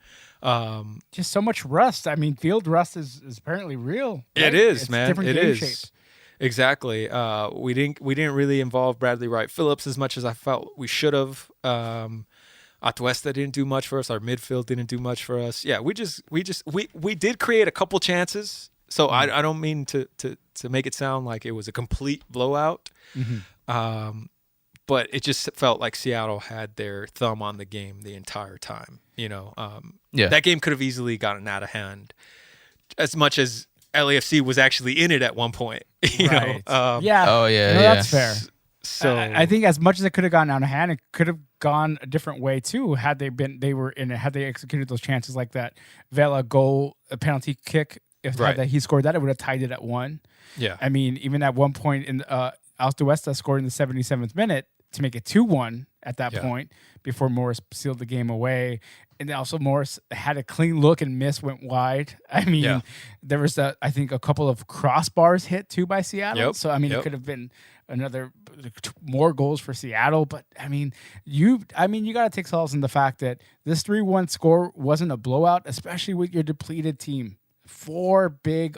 Just so much rust. I mean, field rust is apparently real. Right? It is, It's man. Different It game is. shape. Exactly. We didn't really involve Bradley Wright Phillips as much as I felt we should have. Atuesta didn't do much for us. Our midfield didn't do much for us. Yeah, we did create a couple chances. So I don't mean to make it sound like it was a complete blowout. But it just felt like Seattle had their thumb on the game the entire time. That game could have easily gotten out of hand, as much as LAFC was actually in it at one point. Right. Oh yeah, that's fair. So I think as much as it could have gotten out of hand, it could have gone a different way too. Had they executed those chances like that Vela goal, a penalty kick. If he scored that, it would have tied it at 1. Yeah. I mean, even at one point in Atuesta scored in the 77th minute to make it 2-1 at that point before Morris sealed the game away. And also Morris had a clean look and went wide. I mean, there was I think a couple of crossbars hit too by Seattle. Yep. So I mean, it could have been another more goals for Seattle. But I mean, you got to take solace in the fact that this 3-1 score wasn't a blowout, especially with your depleted team. Two big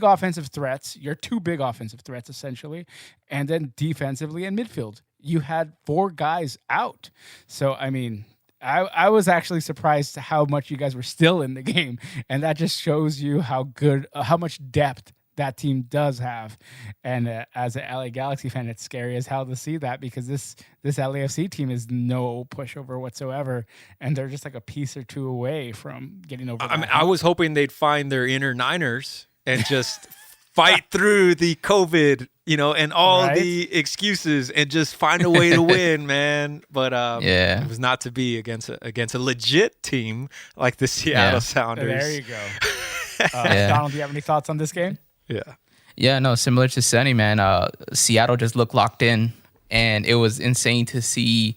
offensive threats, your 2 big offensive threats essentially, and then defensively and midfield. You had 4 guys out. So, I mean, I was actually surprised how much you guys were still in the game. And that just shows you how much depth that team does have. And as an LA Galaxy fan, it's scary as hell to see that because this LAFC team is no pushover whatsoever, and they're just like a piece or 2 away from getting over. I mean, I was hoping they'd find their inner Niners and just fight through the COVID, and all the excuses and just find a way to win, man. But it was not to be against a legit team like the Seattle Sounders. There you go. Donald, do you have any thoughts on this game? Yeah, no, similar to Sonny, man. Seattle just looked locked in, and it was insane to see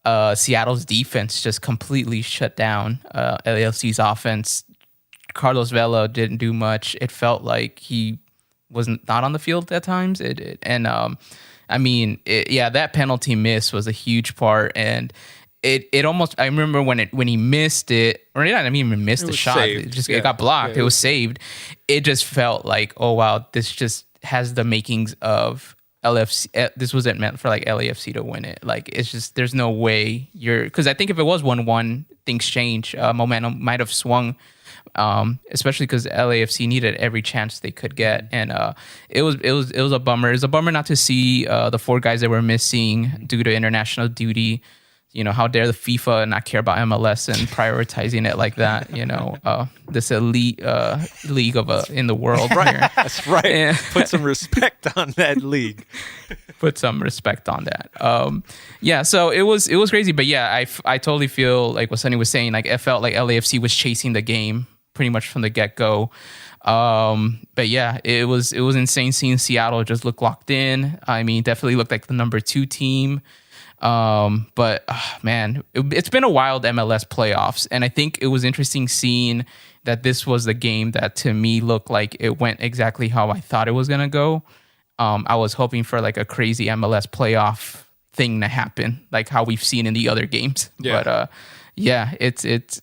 Seattle's defense just completely shut down LAFC's offense. Carlos Vela didn't do much. It felt like he was not on the field at times. That penalty miss was a huge part, and it almost. I remember when he missed it, or he didn't even miss the shot. Saved. It got blocked. It was saved. It just felt like, oh wow, this just has the makings of LFC. This wasn't meant for like LAFC to win it. Like it's just there's no way because I think if it was 1-1, things change. Momentum might have swung. Especially because LAFC needed every chance they could get, and it was a bummer. It was a bummer not to see the 4 guys that were missing due to international duty. How dare the FIFA not care about MLS and prioritizing it like that? This elite league in the world. Right, that's right. And put some respect on that league. Put some respect on that. So it was crazy, but I totally feel like what Sonny was saying. Like it felt like LAFC was chasing the game pretty much from the get-go. But yeah, it was insane seeing Seattle just look locked in. I mean, definitely looked like the number 2 team. But man, it's been a wild MLS playoffs, and I think it was interesting seeing that this was the game that to me looked like it went exactly how I thought it was gonna go. I was hoping for like a crazy MLS playoff thing to happen, like how we've seen in the other games. Yeah. But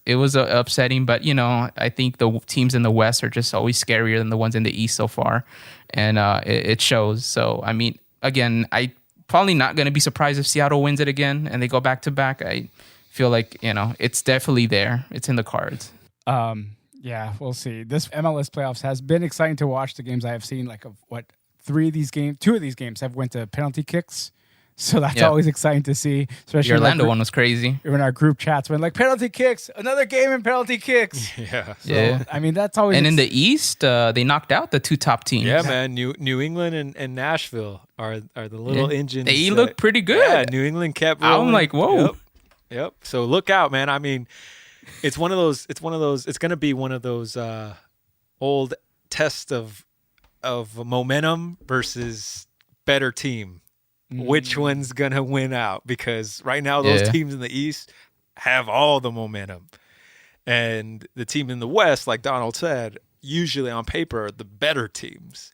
it was upsetting. But I think the teams in the West are just always scarier than the ones in the East so far, and it shows. So I mean, again, I probably not going to be surprised if Seattle wins it again and they go back to back. I feel like it's definitely there. It's in the cards. Yeah, we'll see. This MLS playoffs has been exciting to watch. The games I have seen, like 2 of these games have went to penalty kicks. So that's always exciting to see. Especially the Orlando one was crazy. When our group chats went like penalty kicks, another game in penalty kicks. Yeah. So, I mean, that's always. And in the East, they knocked out the 2 top teams. Yeah, man. New England and Nashville are the little engines. They look pretty good. Yeah, New England kept rolling. I'm like, whoa. Yep. So look out, man. I mean, it's one of those. It's going to be one of those old tests of momentum versus better team. which one's going to win out, because right now those teams in the East have all the momentum. And the team in the West, like Donald said, usually on paper are the better teams.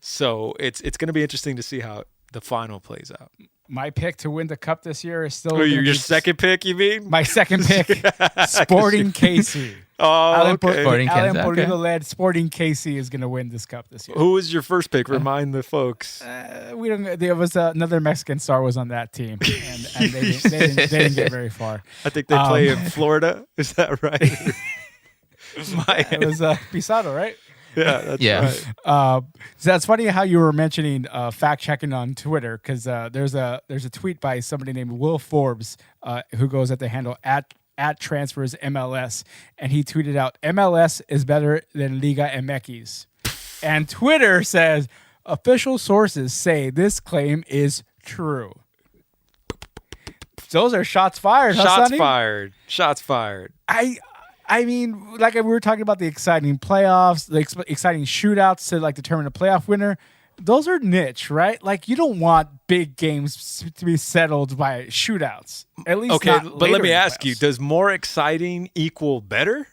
So it's going to be interesting to see how the final plays out. My pick to win the cup this year is still your second pick, you mean? My second pick, Sporting KC. Okay. Alan Pulido-led Sporting KC is going to win this cup this year. Who was your first pick? Remind the folks. We don't. There was another Mexican star was on that team, and they didn't get very far. I think they play in Florida. Is that right? It was Pisado, right? Yeah, that's right. So that's funny how you were mentioning fact checking on Twitter, because there's a tweet by somebody named Will Forbes who goes at the handle at transfers MLS, and he tweeted out, MLS is better than Liga MX. And Twitter says, official sources say this claim is true. Those are shots fired, Shots Sonny? fired. Shots fired. I mean, like we were talking about the exciting playoffs, the exciting shootouts to like determine a playoff winner. Those are niche, right? Like you don't want big games to be settled by shootouts. At least okay. not But let me later in ask you: playoffs. does more exciting equal better?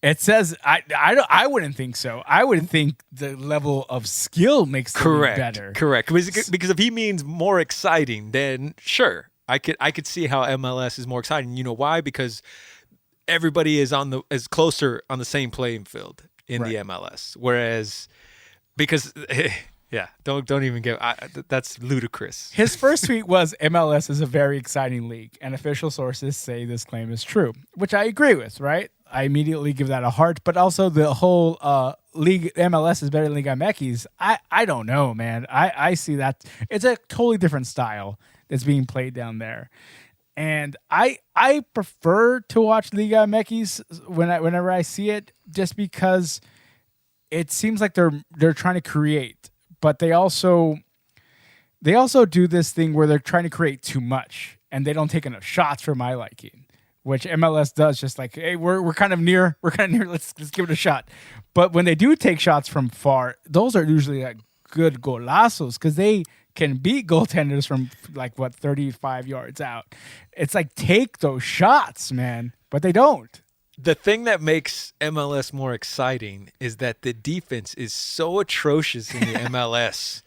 It says I wouldn't think so. I would think the level of skill makes the league better. Correct. Because if he means more exciting, then sure, I could see how MLS is more exciting. You know why? Because everybody is closer on the same playing field in the MLS. Whereas, because don't even get that's ludicrous. His first tweet was MLS is a very exciting league, and official sources say this claim is true, which I agree with. Right? I immediately give that a heart, but also the whole league MLS is better than Liga MX. I don't know, man. I see that it's a totally different style that's being played down there. And I prefer to watch Liga MX whenever I see it, just because it seems like they're trying to create, but they also do this thing where they're trying to create too much and they don't take enough shots for my liking, which MLS does. Just like, hey, we're kind of near, let's give it a shot. But when they do take shots from far, those are usually like good golazos, because they can beat goaltenders from 35 yards out. It's like, take those shots, man. But they don't. The thing that makes MLS more exciting is that the defense is so atrocious in the MLS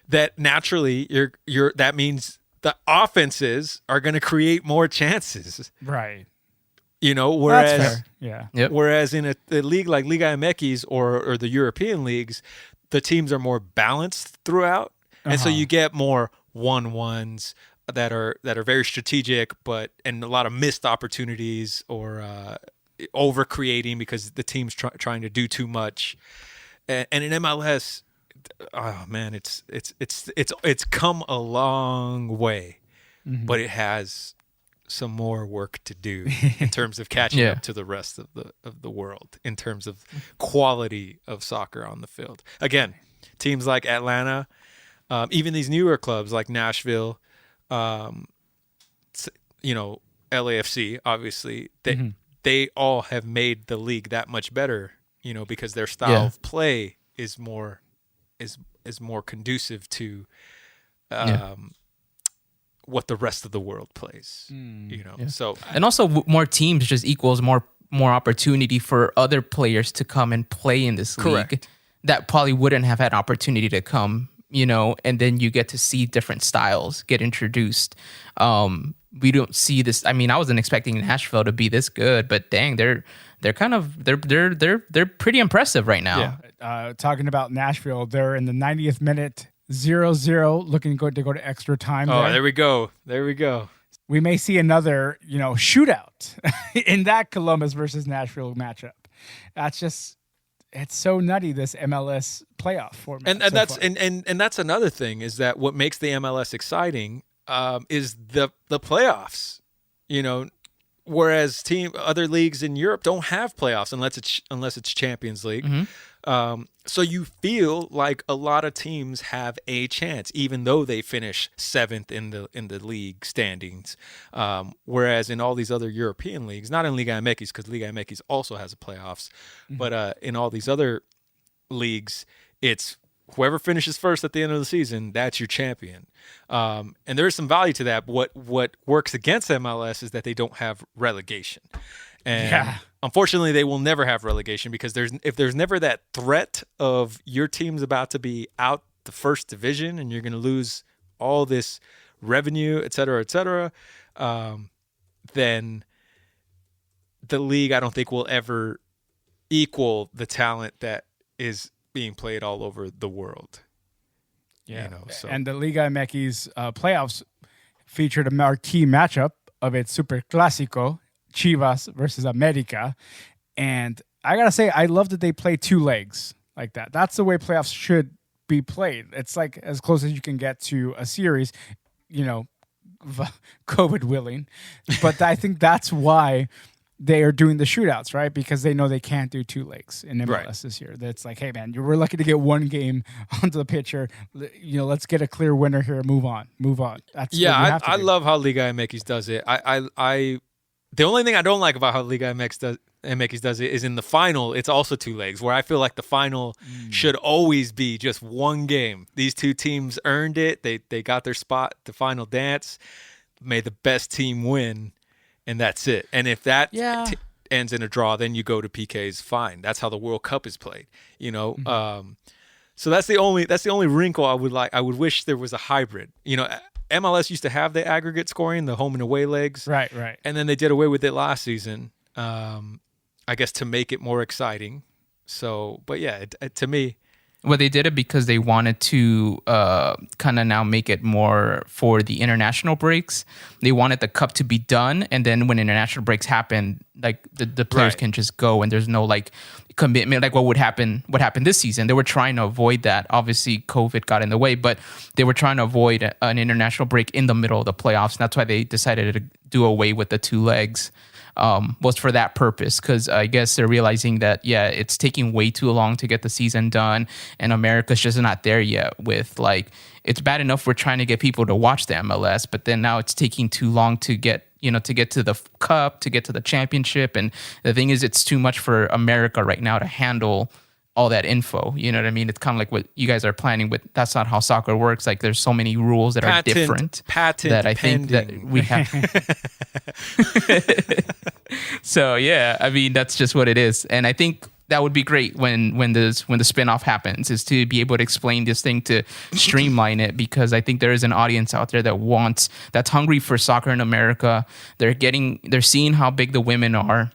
that naturally that means the offenses are going to create more chances. Right. You know, whereas that's fair. Yeah. Yep. Whereas in a league like Liga MX or the European leagues, the teams are more balanced throughout. And so you get more 1-1s that are very strategic, and a lot of missed opportunities or over creating because the team's trying to do too much. And in MLS, oh man, it's come a long way, but it has some more work to do in terms of catching up to the rest of the world in terms of quality of soccer on the field. Again, teams like Atlanta. Even these newer clubs like Nashville, LAFC, obviously, they all have made the league that much better, because their style of play is more conducive to what the rest of the world plays. So and also more teams just equals more opportunity for other players to come and play in this league that probably wouldn't have had opportunity to come. And then you get to see different styles get introduced. We don't see this. I mean, I wasn't expecting Nashville to be this good, but dang, they're pretty impressive right now. Yeah. Talking about Nashville, they're in the 90th minute, 0-0, looking to go to extra time. There we go. There we go. We may see another, shootout in that Columbus versus Nashville matchup. That's just. It's so nutty, this MLS playoff format. And that's another thing, is that what makes the MLS exciting is the playoffs. Whereas other leagues in Europe don't have playoffs unless it's Champions League. So you feel like a lot of teams have a chance, even though they finish 7th in the league standings. Whereas in all these other European leagues, not in Liga MX, because Liga MX also has a playoffs, but in all these other leagues, it's whoever finishes first at the end of the season, that's your champion. And there is some value to that. But what works against MLS is that they don't have relegation. And unfortunately, they will never have relegation because if there's never that threat of your team's about to be out the first division and you're going to lose all this revenue, et cetera, then the league, I don't think, will ever equal the talent that is being played all over the world. Yeah. And the Liga MX playoffs featured a marquee matchup of its Super Clasico, Chivas versus America. And I got to say, I love that they play two legs like that. That's the way playoffs should be played. It's like as close as you can get to a series, COVID willing. But I think that's why they are doing the shootouts, right? Because they know they can't do two legs in MLS this year. That's like, hey, man, we're lucky to get one game onto the pitcher. Let's get a clear winner here. Move on. That's I love how Liga MX does it. The only thing I don't like about how Liga MX does it is in the final, it's also two legs, where I feel like the final should always be just one game. These two teams earned it. They got their spot, the final dance. May the best team win, and that's it. And if that ends in a draw, then you go to PKs. Fine. That's how the World Cup is played. So that's the only wrinkle I would like. I would wish there was a hybrid. MLS used to have the aggregate scoring, the home and away legs. Right. And then they did away with it last season, I guess, to make it more exciting. So, but yeah, to me. Well, they did it because they wanted to kind of now make it more for the international breaks. They wanted the cup to be done, and then when international breaks happen, like the players can just go, and there's no like commitment, like what happened this season. They were trying to avoid that. Obviously, COVID got in the way, but they were trying to avoid an international break in the middle of the playoffs. And that's why they decided to do away with the two legs. Was for that purpose, because I guess they're realizing that, it's taking way too long to get the season done, and America's just not there yet with, like, it's bad enough we're trying to get people to watch the MLS, but then now it's taking too long to get to the cup, to get to the championship. And the thing is, it's too much for America right now to handle all that info. You know what I mean? It's kind of like what you guys are planning with. That's not how soccer works. Like, there's so many rules that are different that I think that we have. So I mean, that's just what it is. And I think that would be great when the spinoff happens, is to be able to explain this thing, to streamline it, because I think there is an audience out there that's hungry for soccer in America. They're seeing how big the women are.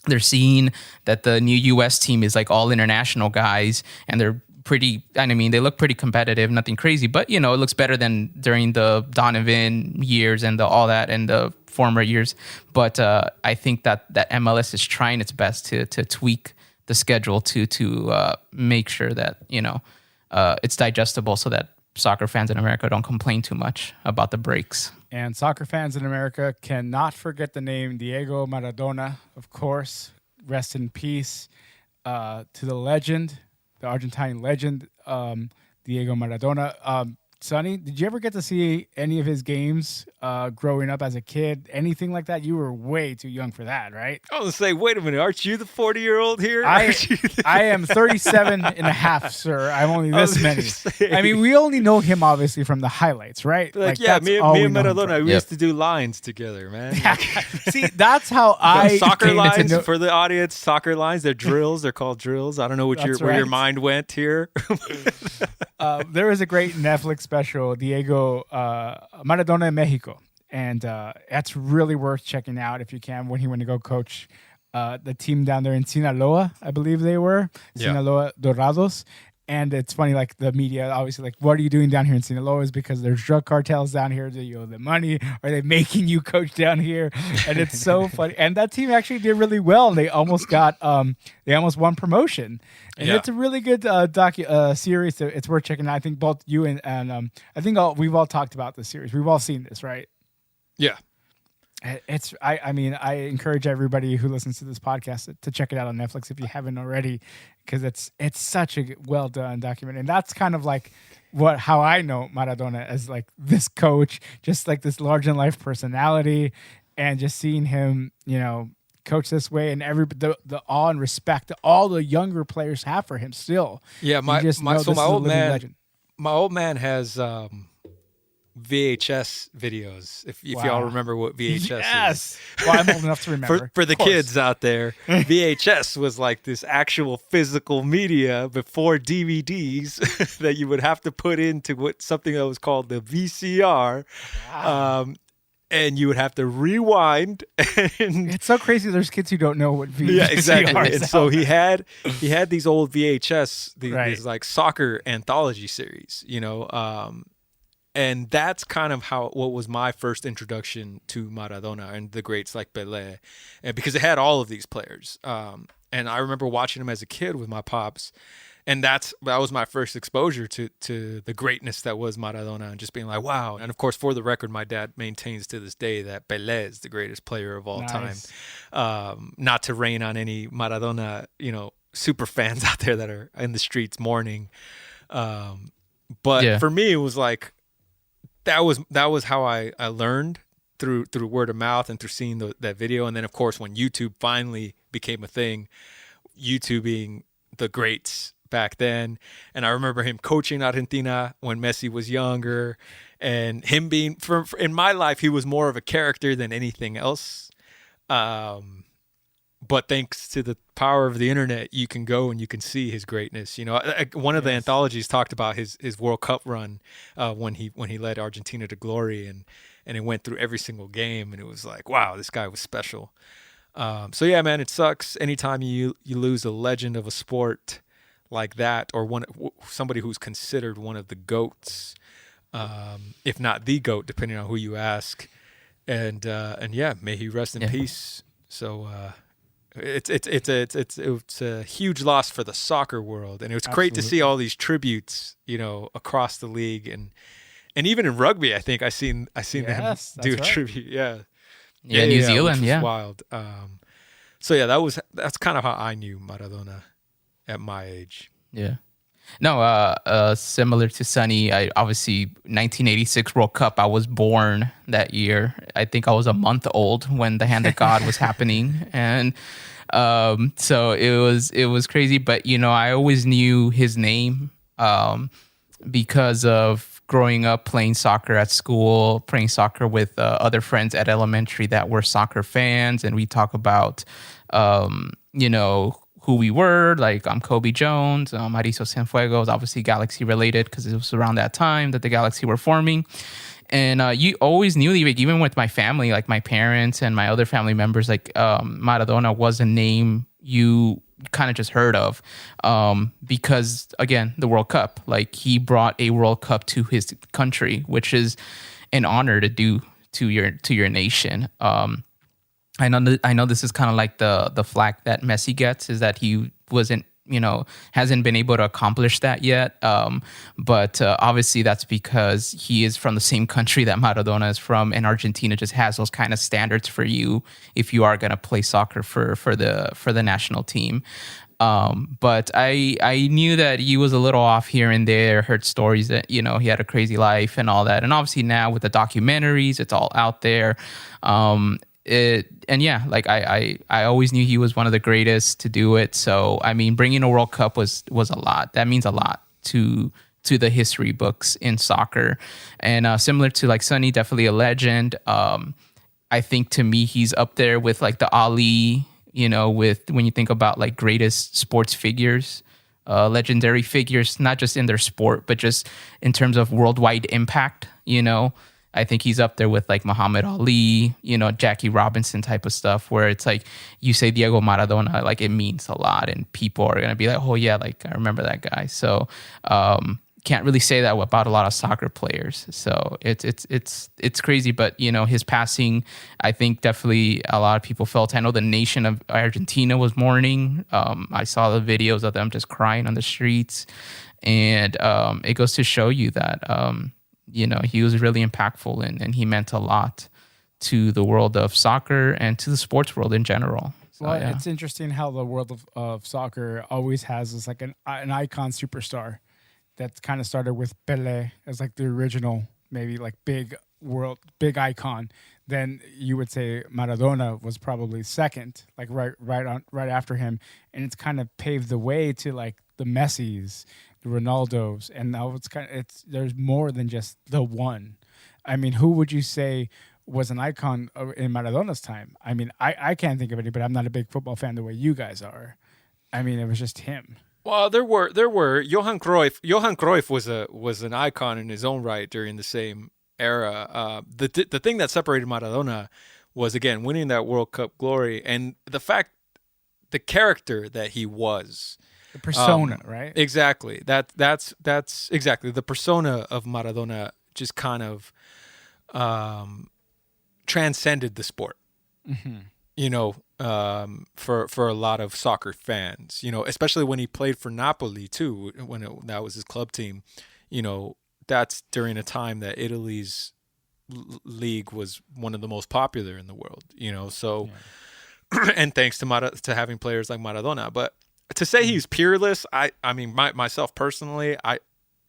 They're seeing that the new U.S. team is like all international guys, and they're pretty, they look pretty competitive, nothing crazy, but it looks better than during the Donovan years and all that and the former years. But I think that MLS is trying its best to tweak the schedule to make sure that it's digestible, so that soccer fans in America don't complain too much about the breaks. And soccer fans in America cannot forget the name Diego Maradona, of course. Rest in peace to the legend, the Argentine legend, Diego Maradona. Sonny, did you ever get to see any of his games growing up as a kid? Anything like that? You were way too young for that, right? I was going to say, wait a minute, aren't you the 40-year-old here? I am 37 and a half, sir. I'm only this many. I mean, we only know him, obviously, from the highlights, right? Me and Maradona, we used to do lines together, man. See, that's how I soccer lines, for the audience, soccer lines, they're drills. They're called drills. I don't know where your mind went here. There is a great Netflix special, Diego Maradona in Mexico, and that's really worth checking out if you can, when he went to go coach the team down there in Sinaloa, I believe they were, Sinaloa Dorados. And it's funny, like the media, obviously, like, what are you doing down here in Sinaloa? Is because there's drug cartels down here. Do you owe them money? Are they making you coach down here? And it's so funny. And that team actually did really well. They almost won promotion. And it's a really good series. So it's worth checking out. I think both you and I think we've all talked about this series. We've all seen this, right? Yeah. I encourage everybody who listens to this podcast to check it out on Netflix if you haven't already, because it's such a well done documentary. And that's kind of like how I know Maradona, as like this coach, just like this large in life personality, and just seeing him, coach this way, and the awe and respect that all the younger players have for him still. Yeah, my old man has VHS videos. If y'all remember what VHS is. Well, I'm old enough to remember. For the kids out there, VHS was like this actual physical media before DVDs that you would have to put into something that was called the VCR. Wow. And you would have to rewind. And it's so crazy. There's kids who don't know what VCR is. Yeah, exactly. And so he had these old VHS, these like soccer anthology series, and that's kind of what was my first introduction to Maradona and the greats like Pelé, and because it had all of these players. And I remember watching him as a kid with my pops. And that was my first exposure to the greatness that was Maradona, and just being like, wow. And of course, for the record, my dad maintains to this day that Pelé is the greatest player of all time. Not to rain on any Maradona, super fans out there that are in the streets mourning. But for me, it was like, that was how I learned through word of mouth and through seeing that video. And then, of course, when YouTube finally became a thing, YouTubing the greats back then. And I remember him coaching Argentina when Messi was younger, and him being in my life, he was more of a character than anything else. But thanks to the power of the internet, you can go and you can see his greatness. One of the anthologies talked about his World Cup run when he led Argentina to glory, and it went through every single game, and it was like, wow, this guy was special. So yeah, man, it sucks anytime you lose a legend of a sport like that, or somebody who's considered one of the GOATs, if not the GOAT, depending on who you ask. And yeah, may he rest in peace. So it's a huge loss for the soccer world, and it was great to see all these tributes, across the league, and even in rugby. I think I seen them do a tribute. Yeah, New Zealand, which was wild. So yeah, that's kind of how I knew Maradona at my age. Yeah. No, similar to Sonny, I obviously 1986 World Cup, I was born that year. I think I was a month old when the Hand of God was happening. And so it was crazy, but I always knew his name because of growing up playing soccer at school, playing soccer with other friends at elementary that were soccer fans, and we talk about who we were. Like, I'm Kobe Jones, Mauricio Cienfuegos, obviously Galaxy related because it was around that time that the Galaxy were forming. And you always knew, like, even with my family, like my parents and my other family members, like Maradona was a name you kind of just heard of because, again, the World Cup. Like, he brought a World Cup to his country, which is an honor to do to your nation. I know this is kind of like the flack that Messi gets, is that he hasn't been able to accomplish that yet. But obviously that's because he is from the same country that Maradona is from, and Argentina just has those kind of standards for you if you are going to play soccer for the national team. But I knew that he was a little off here and there, heard stories that, he had a crazy life and all that. And obviously now with the documentaries, it's all out there. I always knew he was one of the greatest to do it. So, I mean, bringing a World Cup was a lot. That means a lot to the history books in soccer. And similar to like Sonny, definitely a legend. I think to me, he's up there with like the Ali, with when you think about like greatest sports figures, legendary figures, not just in their sport, but just in terms of worldwide impact, I think he's up there with like Muhammad Ali, Jackie Robinson type of stuff, where it's like you say Diego Maradona, like it means a lot, and people are gonna be like, oh yeah, like I remember that guy. So can't really say that about a lot of soccer players. So it's crazy, but his passing, I think definitely a lot of people felt. I know the nation of Argentina was mourning. I saw the videos of them just crying on the streets, and it goes to show you that. He was really impactful and he meant a lot to the world of soccer and to the sports world in general. So, well, it's interesting how the world of soccer always has this like an icon superstar that kind of started with Pelé as like the original, maybe like big icon then you would say Maradona was probably second, like right after him, and it's kind of paved the way to like the Messis, the Ronaldos, and now there's more than just the one. I mean, who would you say was an icon in Maradona's time? I mean, I can't think of any, but I'm not a big football fan the way you guys are. I mean, it was just him. Well, there were Johan Cruyff. Johan Cruyff was an icon in his own right during the same era. The thing that separated Maradona was, again, winning that World Cup glory and the character that he was. The persona, right? Exactly. That's exactly the persona of Maradona. Just kind of transcended the sport. Mm-hmm. You know, for a lot of soccer fans, you know, especially when he played for Napoli too, that was his club team. You know, that's during a time that Italy's league was one of the most popular in the world. You know, so and thanks to having players like Maradona. But to say he's peerless, I mean, myself personally,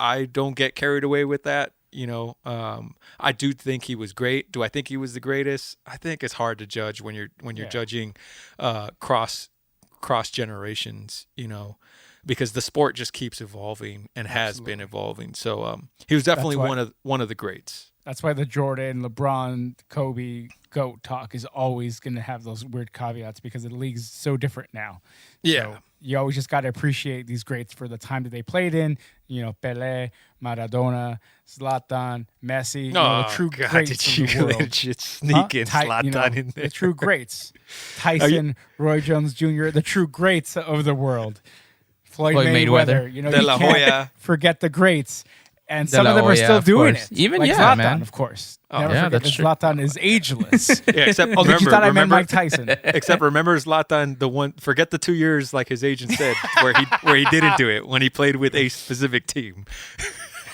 I don't get carried away with that. You know, I do think he was great. Do I think he was the greatest? I think it's hard to judge when you're judging cross generations. You know, because the sport just keeps evolving and has been evolving. So he was definitely one of the greats. That's why the Jordan, LeBron, Kobe, GOAT talk is always going to have those weird caveats because the league's so different now. Yeah. So you always just got to appreciate these greats for the time that they played in. You know, Pelé, Maradona, Zlatan, Messi, the true greats of the world. Sneak in Zlatan in there. The true greats. Tyson, Roy Jones Jr., the true greats of the world. Floyd Mayweather. You know, De La you can't Hoya. Forget the greats. And some of them are still doing it. Even like Zlatan, man. Of course. Never forget that Zlatan is ageless. Yeah, except you thought I meant Mike Tyson. Except remember Zlatan, the one. Forget the 2 years, like his agent said, where he didn't do it when he played with a specific team.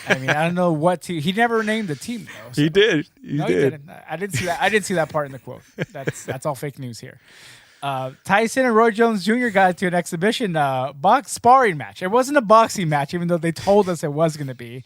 I mean, I don't know what team. He never named the team though. So. He did. He didn't. I didn't see that. I didn't see that part in the quote. That's all fake news here. Tyson and Roy Jones Jr. got into an exhibition box sparring match. It wasn't a boxing match, even though they told us it was going to be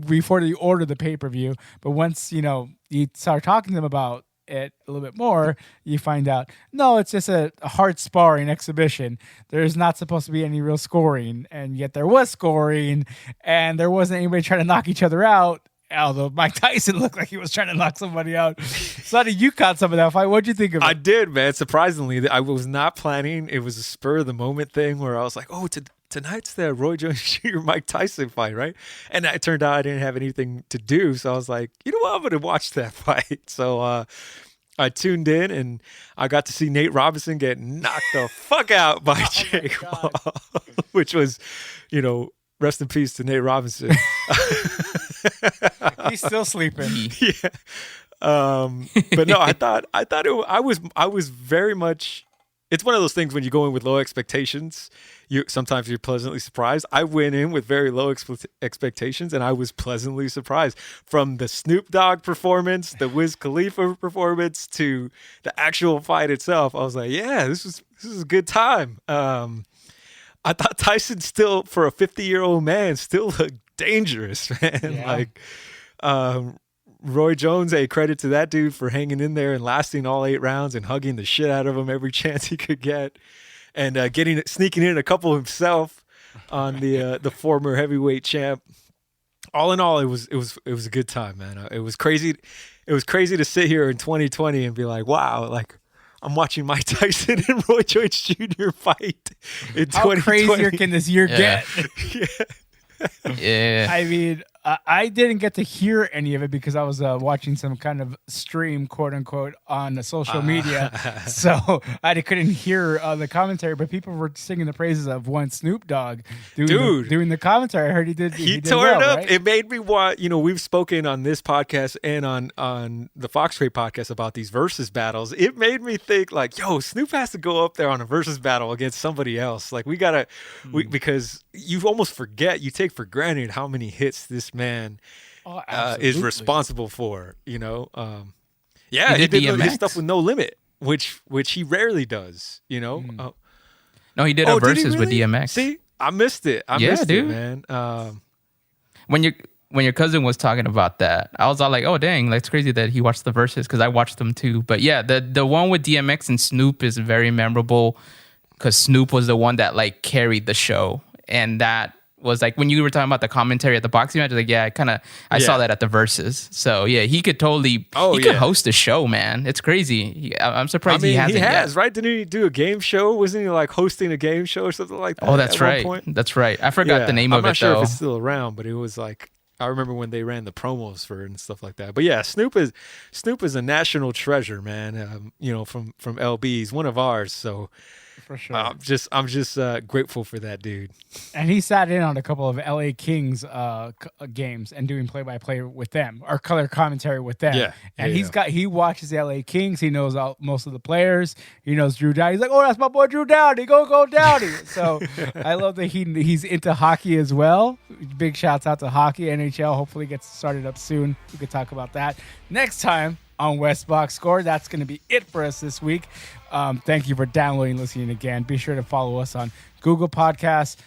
before they ordered the pay-per-view. But once you start talking to them about it a little bit more, you find out no, it's just a hard sparring exhibition. There's not supposed to be any real scoring, and yet there was scoring, and there wasn't anybody trying to knock each other out. Although Mike Tyson looked like he was trying to knock somebody out. Sonny, you caught some of that fight. What'd you think of it? I did, man. Surprisingly, I was not planning. It was a spur of the moment thing where I was like, oh, tonight's the Roy Jones Jr. Mike Tyson fight, right? And it turned out I didn't have anything to do. So I was like, you know what? I'm going to watch that fight. So I tuned in and I got to see Nate Robinson get knocked the fuck out by Jake Paul, which was, rest in peace to Nate Robinson. He's still sleeping. Yeah. But no, I was very much. It's one of those things when you go in with low expectations. Sometimes you're pleasantly surprised. I went in with very low expectations, and I was pleasantly surprised. From the Snoop Dogg performance, the Wiz Khalifa performance, to the actual fight itself, I was like, yeah, this is a good time. I thought Tyson still, for a 50-year-old man, still looked dangerous, man. Yeah. Like, Roy Jones, credit to that dude for hanging in there and lasting all 8 rounds and hugging the shit out of him every chance he could get, and sneaking in a couple himself on the former heavyweight champ. All in all, it was a good time, man. It was crazy. It was crazy to sit here in 2020 and be like, wow, like, I'm watching Mike Tyson and Roy Jones Jr. fight in 2020. How crazier can this year get? Yeah. I mean, I didn't get to hear any of it because I was watching some kind of stream, quote unquote, on the social media. So I couldn't hear the commentary, but people were singing the praises of one Snoop Dogg doing the commentary. I heard he did. He did tore well, it up. right? It made me want, we've spoken on this podcast and on the Fox Crate podcast about these versus battles. It made me think like, yo, Snoop has to go up there on a versus battle against somebody else. Like because you almost forget, you take for granted how many hits this man is responsible for, He did his stuff with no limit, which he rarely does, No, he did a versus with DMX. See, I missed it. I missed it, man. When when your cousin was talking about that, I was all like, oh, dang, that's crazy that he watched the verses because I watched them too. But yeah, the one with DMX and Snoop is very memorable because Snoop was the one that like carried the show. And that was like when you were talking about the commentary at the boxing match, like, yeah, I saw that at the verses. So yeah, he could totally, could host a show, man. It's crazy. I'm surprised he hasn't yet. Right? Didn't he do a game show? Wasn't he like hosting a game show or something like that? Oh, that's right. That's right. I forgot the name of it, I'm not sure though. if it's still around, but it was like, I remember when they ran the promos for it and stuff like that. But yeah, Snoop is a national treasure, man. From LB, he's one of ours. So for sure, I'm just grateful for that dude. And he sat in on a couple of LA Kings games and doing play-by-play with them or color commentary with them. Yeah, and he watches the LA Kings. He knows most of the players. He knows Drew Doughty. He's like, oh, that's my boy Drew Doughty. Go Doughty. So I love that he's into hockey as well. Big shouts out to hockey. NHL hopefully gets started up soon. We could talk about that next time on West Box Score. That's going to be it for us this week. Thank you for downloading and listening again. Be sure to follow us on Google Podcasts,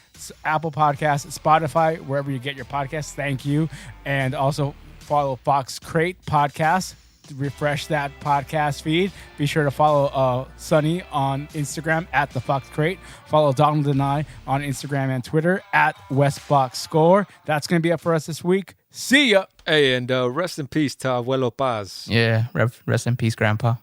Apple Podcasts, Spotify, wherever you get your podcasts. Thank you. And also follow Fox Crate Podcast. Refresh that podcast feed. Be sure to follow Sonny on Instagram at the Fox Crate. Follow Donald and I on Instagram and Twitter at WestBox Score. That's going to be it for us this week. See ya. Hey, and rest in peace to Abuelo Paz. Yeah, rest in peace, Grandpa.